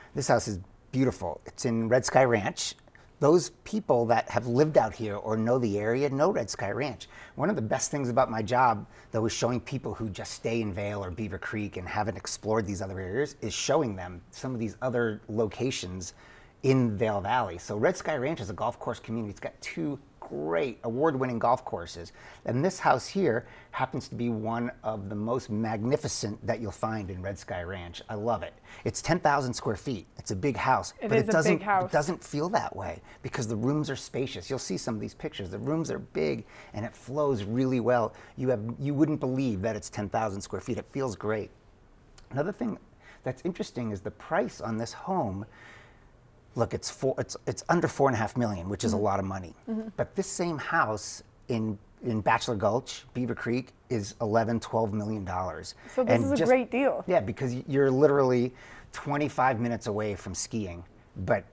is beautiful. It's in Red Sky Ranch. Those people that have lived out here or know the area know Red Sky Ranch. One of the best things about my job, though, is showing people who just stay in Vail or Beaver Creek and haven't explored these other areas, is showing them some of these other locations in Vail Valley. So Red Sky Ranch is a golf course community. It's got 2 great award-winning golf courses. And this house here happens to be one of the most magnificent that you'll find in Red Sky Ranch. I love it. It's 10,000 square feet. It's a big house. It doesn't feel that way because the rooms are spacious. You'll see some of these pictures. The rooms are big and it flows really well. You wouldn't believe that it's 10,000 square feet. It feels great. Another thing that's interesting is the price on this home. Look, it's under $4.5 million, which is a lot of money. But this same house in Bachelor Gulch, Beaver Creek, is $12 million. So this is a great deal. Yeah, because you're literally 25 minutes away from skiing, but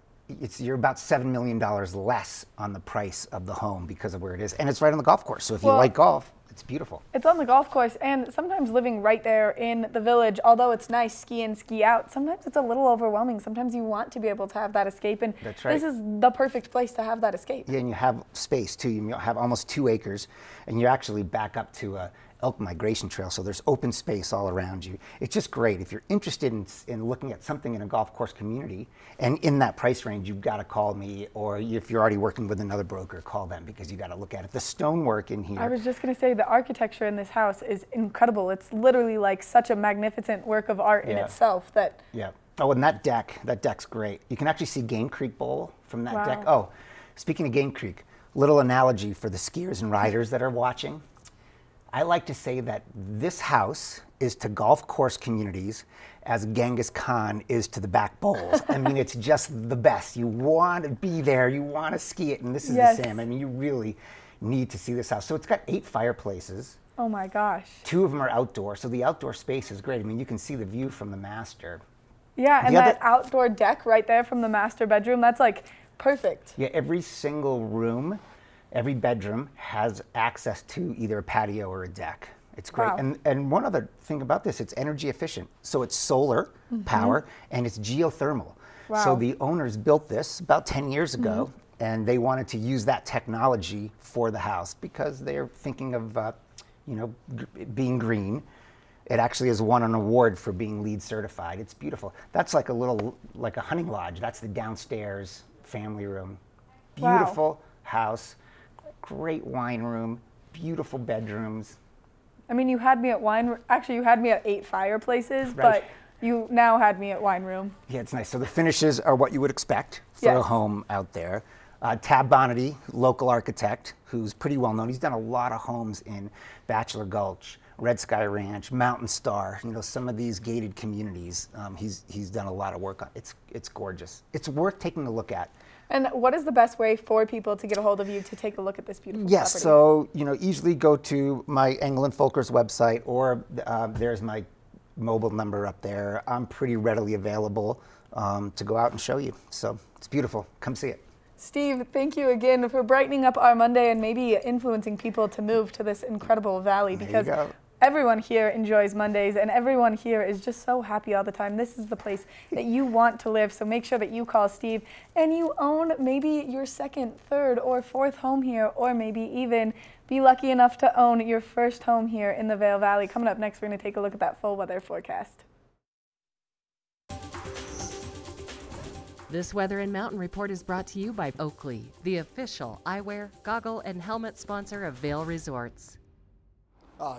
you're about $7 million less on the price of the home because of where it is, and it's right on the golf course. So if you like golf, It's beautiful. It's on the golf course, and sometimes living right there in the village, although it's nice ski in, ski out, sometimes it's a little overwhelming. Sometimes you want to be able to have that escape, and That's right. this is the perfect place to have that escape. Yeah, and you have space too. You have almost 2 acres, and you're actually back up to a elk migration trail, so there's open space all around you. It's just great. If you're interested in looking at something in a golf course community and in that price range, you've got to call me, or if you're already working with another broker, call them, because you got to look at it. The stonework in here. I was just going to say, the architecture in this house is incredible. It's literally like such a magnificent work of art in itself that. Yeah. Oh, and that deck's great. You can actually see Game Creek Bowl from that deck. Oh, speaking of Game Creek, little analogy for the skiers and riders that are watching. I like to say that this house is to golf course communities as Genghis Khan is to the back bowls. I mean, it's just the best. You want to be there, you want to ski it, and this is the same. I mean, you really need to see this house. So it's got 8 fireplaces. Oh my gosh. 2 of them are outdoor, so the outdoor space is great. I mean, you can see the view from the master. Yeah, and that outdoor deck right there from the master bedroom, that's like perfect. Yeah, every single room, every bedroom has access to either a patio or a deck. It's great. Wow. And one other thing about this, it's energy efficient. So it's solar power and it's geothermal. Wow. So the owners built this about 10 years ago and they wanted to use that technology for the house because they're thinking of being green. It actually has won an award for being LEED certified. It's beautiful. That's like a hunting lodge. That's the downstairs family room. Beautiful house. Great wine room, beautiful bedrooms. I mean, you had me at you had me at 8 fireplaces, but you now had me at wine room. Yeah, it's nice. So the finishes are what you would expect for a home out there. Tab Bonity, local architect, who's pretty well known. He's done a lot of homes in Bachelor Gulch, Red Sky Ranch, Mountain Star, some of these gated communities. He's done a lot of work on. It's gorgeous. It's worth taking a look at. And what is the best way for people to get a hold of you to take a look at this beautiful property? Yes, so easily go to my Engel and Folkers website, or there's my mobile number up there. I'm pretty readily available to go out and show you. So it's beautiful. Come see it. Steve, thank you again for brightening up our Monday and maybe influencing people to move to this incredible valley, because everyone here enjoys Mondays and everyone here is just so happy all the time. This is the place that you want to live, so make sure that you call Steve and you own maybe your 2nd, 3rd, or 4th home here, or maybe even be lucky enough to own your first home here in the Vail Valley. Coming up next, we're going to take a look at that full weather forecast. This Weather and Mountain Report is brought to you by Oakley, the official eyewear, goggle, and helmet sponsor of Vail Resorts.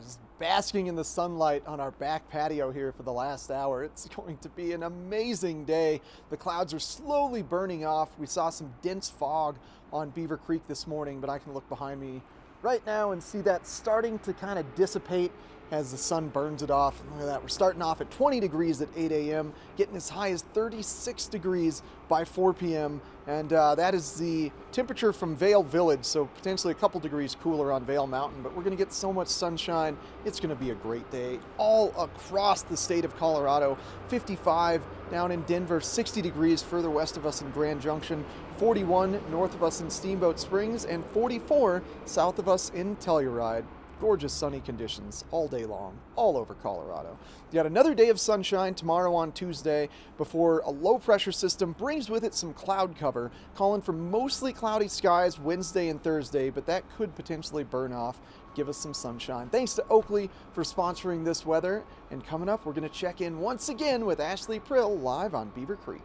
Just basking in the sunlight on our back patio here for the last hour. It's going to be an amazing day. The clouds are slowly burning off. We saw some dense fog on Beaver Creek this morning, but I can look behind me right now and see that starting to kind of dissipate as the sun burns it off. And look at that, we're starting off at 20 degrees at 8 a.m., getting as high as 36 degrees by 4 p.m. And that is the temperature from Vail Village, so potentially a couple degrees cooler on Vail Mountain, but we're gonna get so much sunshine. It's gonna be a great day all across the state of Colorado. 55 down in Denver, 60 degrees further west of us in Grand Junction, 41 north of us in Steamboat Springs, and 44 south of us in Telluride. Gorgeous sunny conditions all day long, all over Colorado. You got another day of sunshine tomorrow on Tuesday before a low pressure system brings with it some cloud cover, calling for mostly cloudy skies Wednesday and Thursday, but that could potentially burn off, give us some sunshine. Thanks to Oakley for sponsoring this weather. And coming up, we're going to check in once again with Ashley Prill live on Beaver Creek.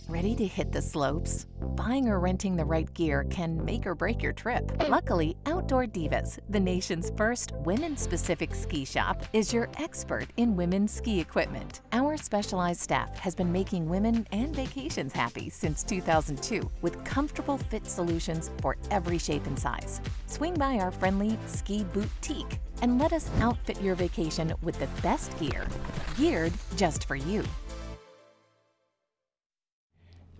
Ready to hit the slopes? Buying or renting the right gear can make or break your trip. Luckily, Outdoor Divas, the nation's first women-specific ski shop, is your expert in women's ski equipment. Our specialized staff has been making women and vacations happy since 2002 with comfortable fit solutions for every shape and size. Swing by our friendly Ski Boutique and let us outfit your vacation with the best gear, geared just for you.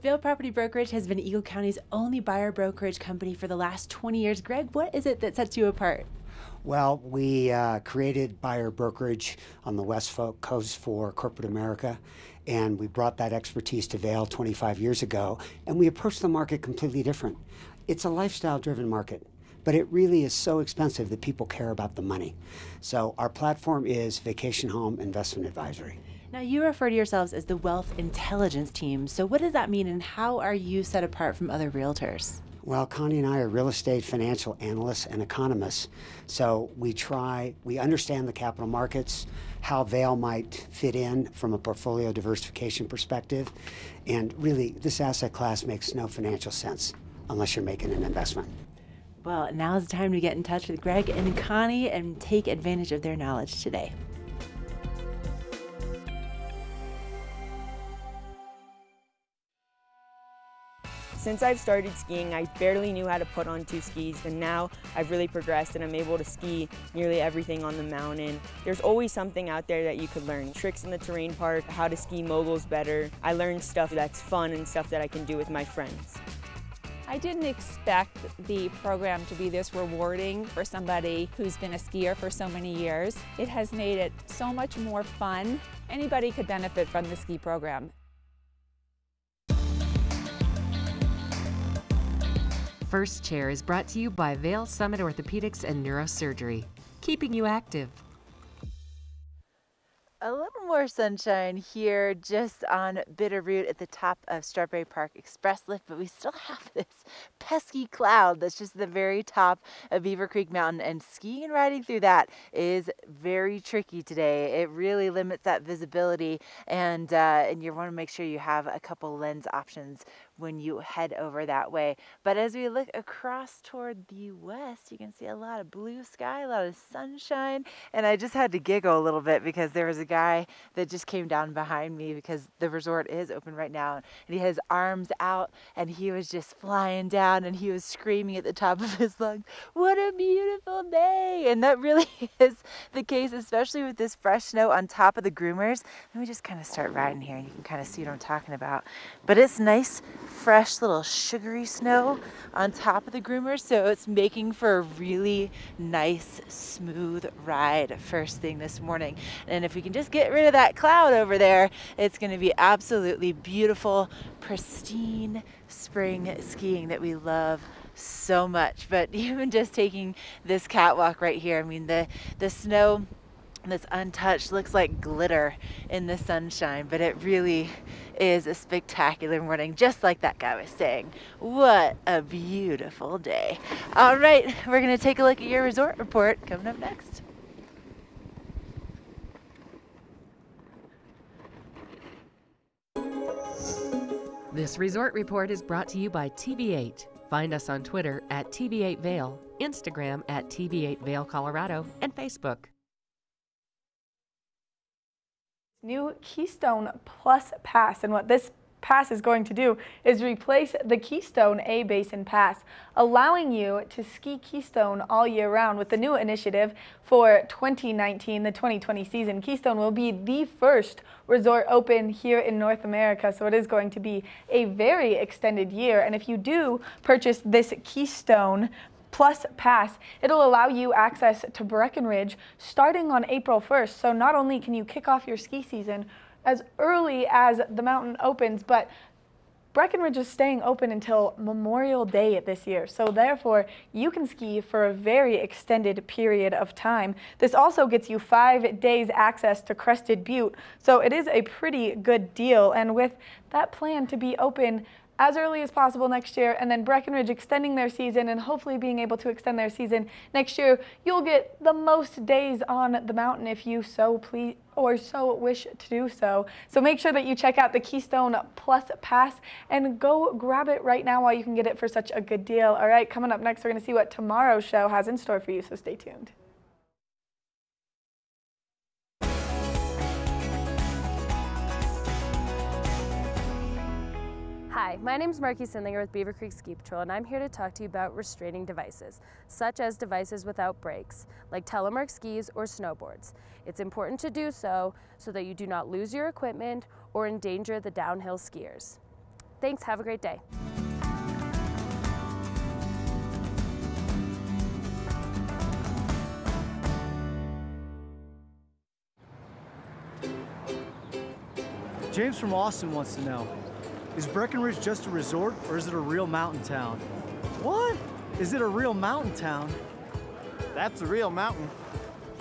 Vail Property Brokerage has been Eagle County's only buyer brokerage company for the last 20 years. Greg, what is it that sets you apart? Well, we created buyer brokerage on the West Coast for corporate America, and we brought that expertise to Vail 25 years ago, and we approached the market completely different. It's a lifestyle-driven market. but it really is so expensive that people care about the money. So our platform is Vacation Home Investment Advisory. Now, you refer to yourselves as the Wealth Intelligence Team. So what does that mean, and how are you set apart from other realtors? Well, Connie and I are real estate financial analysts and economists. So we understand the capital markets, how Vail might fit in from a portfolio diversification perspective. And really, this asset class makes no financial sense unless you're making an investment. Well, now is the time to get in touch with Greg and Connie and take advantage of their knowledge today. Since I've started skiing, I barely knew how to put on 2 skis, and now I've really progressed and I'm able to ski nearly everything on the mountain. There's always something out there that you could learn. Tricks in the terrain park, how to ski moguls better. I learned stuff that's fun and stuff that I can do with my friends. I didn't expect the program to be this rewarding for somebody who's been a skier for so many years. It has made it so much more fun. Anybody could benefit from the ski program. First Chair is brought to you by Vail Summit Orthopedics and Neurosurgery, keeping you active. A little more sunshine here just on Bitterroot at the top of Strawberry Park Express Lift, but we still have this pesky cloud that's just at the very top of Beaver Creek Mountain, and skiing and riding through that is very tricky today. It really limits that visibility, and you want to make sure you have a couple lens options when you head over that way. But as we look across toward the west, you can see a lot of blue sky, a lot of sunshine, and I just had to giggle a little bit because there was a guy that just came down behind me because the resort is open right now, and he has arms out and he was just flying down and he was screaming at the top of his lungs, "What a beautiful day!" And that really is the case, especially with this fresh snow on top of the groomers. Let me just kind of start riding here and you can kind of see what I'm talking about. But it's nice, fresh little sugary snow on top of the groomers, so it's making for a really nice, smooth ride first thing this morning. And if we can just get rid of that cloud over there, it's going to be absolutely beautiful, pristine spring skiing that we love so much. But even just taking this catwalk right here, I mean, the snow that's untouched looks like glitter in the sunshine, but it really is a spectacular morning, just like that guy was saying. What a beautiful day. All right, we're going to take a look at your resort report coming up next. This resort report is brought to you by TV8. Find us on Twitter at TV8 Vail, Instagram at TV8 Vail Colorado, and Facebook. New Keystone Plus Pass, and what this pass is going to do is replace the Keystone A Basin Pass, allowing you to ski Keystone all year round. With the new initiative for 2019, the 2020 season, Keystone will be the first resort open here in North America, so it is going to be a very extended year. And if you do purchase this Keystone Plus Pass, it'll allow you access to Breckenridge starting on April 1st. So not only can you kick off your ski season as early as the mountain opens, but Breckenridge is staying open until Memorial Day this year. So therefore, you can ski for a very extended period of time. This also gets you 5 days access to Crested Butte. So it is a pretty good deal. And with that plan to be open as early as possible next year, and then Breckenridge extending their season and hopefully being able to extend their season next year, you'll get the most days on the mountain if you so please or so wish to do so. So make sure that you check out the Keystone Plus Pass and go grab it right now while you can get it for such a good deal. All right, coming up next, we're going to see what tomorrow's show has in store for you, so stay tuned. Hi, my name is Marky Sindlinger with Beaver Creek Ski Patrol, and I'm here to talk to you about restraining devices, such as devices without brakes, like telemark skis or snowboards. It's important to do so that you do not lose your equipment or endanger the downhill skiers. Thanks, have a great day. James from Austin wants to know, is Breckenridge just a resort or is it a real mountain town? What? Is it a real mountain town? That's a real mountain.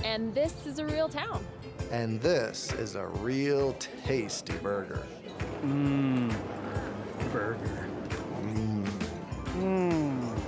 And this is a real town. And this is a real tasty burger. Mmm, burger. Mmm. Mmm.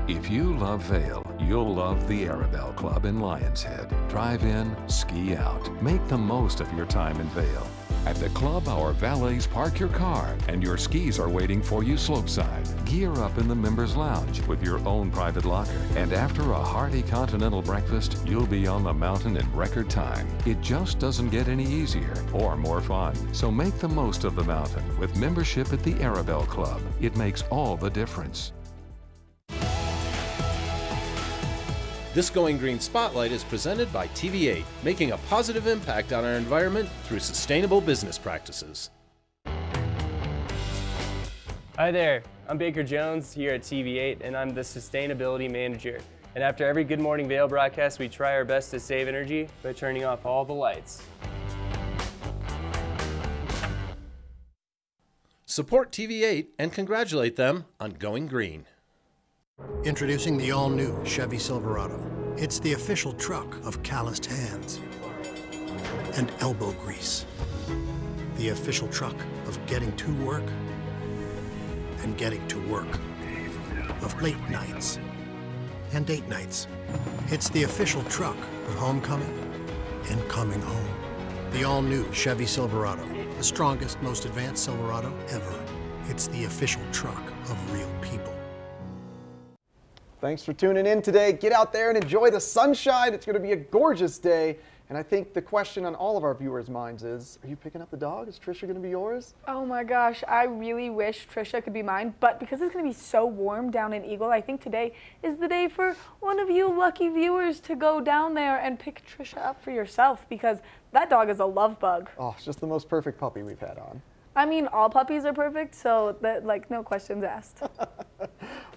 If you love Vail, you'll love the Arabelle Club in Lions Head. Drive in, ski out. Make the most of your time in Vail. At the club, our valets park your car and your skis are waiting for you slopeside. Gear up in the members' lounge with your own private locker. And after a hearty continental breakfast, you'll be on the mountain in record time. It just doesn't get any easier or more fun. So make the most of the mountain with membership at the Arabelle Club. It makes all the difference. This Going Green Spotlight is presented by TV8, making a positive impact on our environment through sustainable business practices. Hi there, I'm Baker Jones here at TV8 and I'm the Sustainability Manager. And after every Good Morning Vail broadcast, we try our best to save energy by turning off all the lights. Support TV8 and congratulate them on Going Green. Introducing the all-new Chevy Silverado. It's the official truck of calloused hands and elbow grease. The official truck of getting to work and getting to work. Of late nights and date nights. It's the official truck of homecoming and coming home. The all-new Chevy Silverado. The strongest, most advanced Silverado ever. It's the official truck of real people. Thanks for tuning in today. Get out there and enjoy the sunshine. It's going to be a gorgeous day. And I think the question on all of our viewers' minds is, are you picking up the dog? Is Trisha going to be yours? Oh my gosh, I really wish Trisha could be mine, but because it's going to be so warm down in Eagle, I think today is the day for one of you lucky viewers to go down there and pick Trisha up for yourself, because that dog is a love bug. Oh, it's just the most perfect puppy we've had on. I mean, all puppies are perfect, so that, like, no questions asked.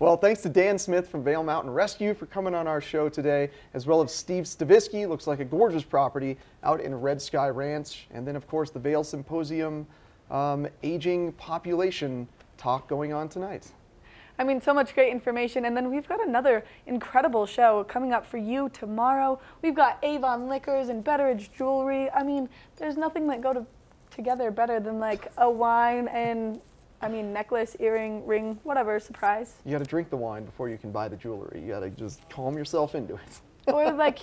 Well, thanks to Dan Smith from Vail Mountain Rescue for coming on our show today, as well as Steve Stavisky. Looks like a gorgeous property out in Red Sky Ranch. And then, of course, the Vail Symposium aging population talk going on tonight. I mean, so much great information. And then we've got another incredible show coming up for you tomorrow. We've got Avon Liquors and Betteridge Jewelry. I mean, there's nothing that go together better than like a wine and, I mean, necklace, earring, ring, whatever, surprise. You got to drink the wine before you can buy the jewelry. You got to just calm yourself into it. Or like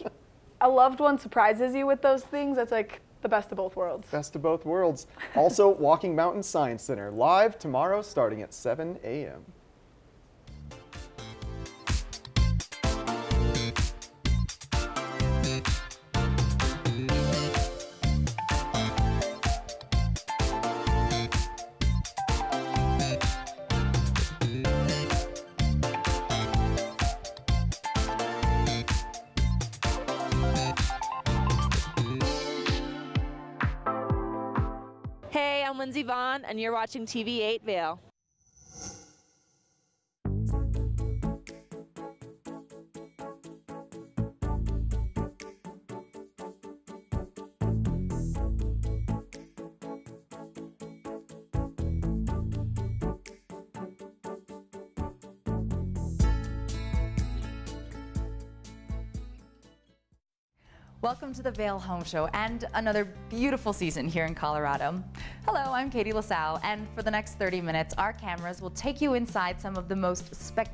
a loved one surprises you with those things. That's like the best of both worlds. Best of both worlds. Also, Walking Mountain Science Center, live tomorrow starting at 7 a.m. Hey, I'm Lindsay Vaughn, and you're watching TV8 Vail. Welcome to the Vail Home Show and another beautiful season here in Colorado. Hello, I'm Katie LaSalle, and for the next 30 minutes, our cameras will take you inside some of the most spectacular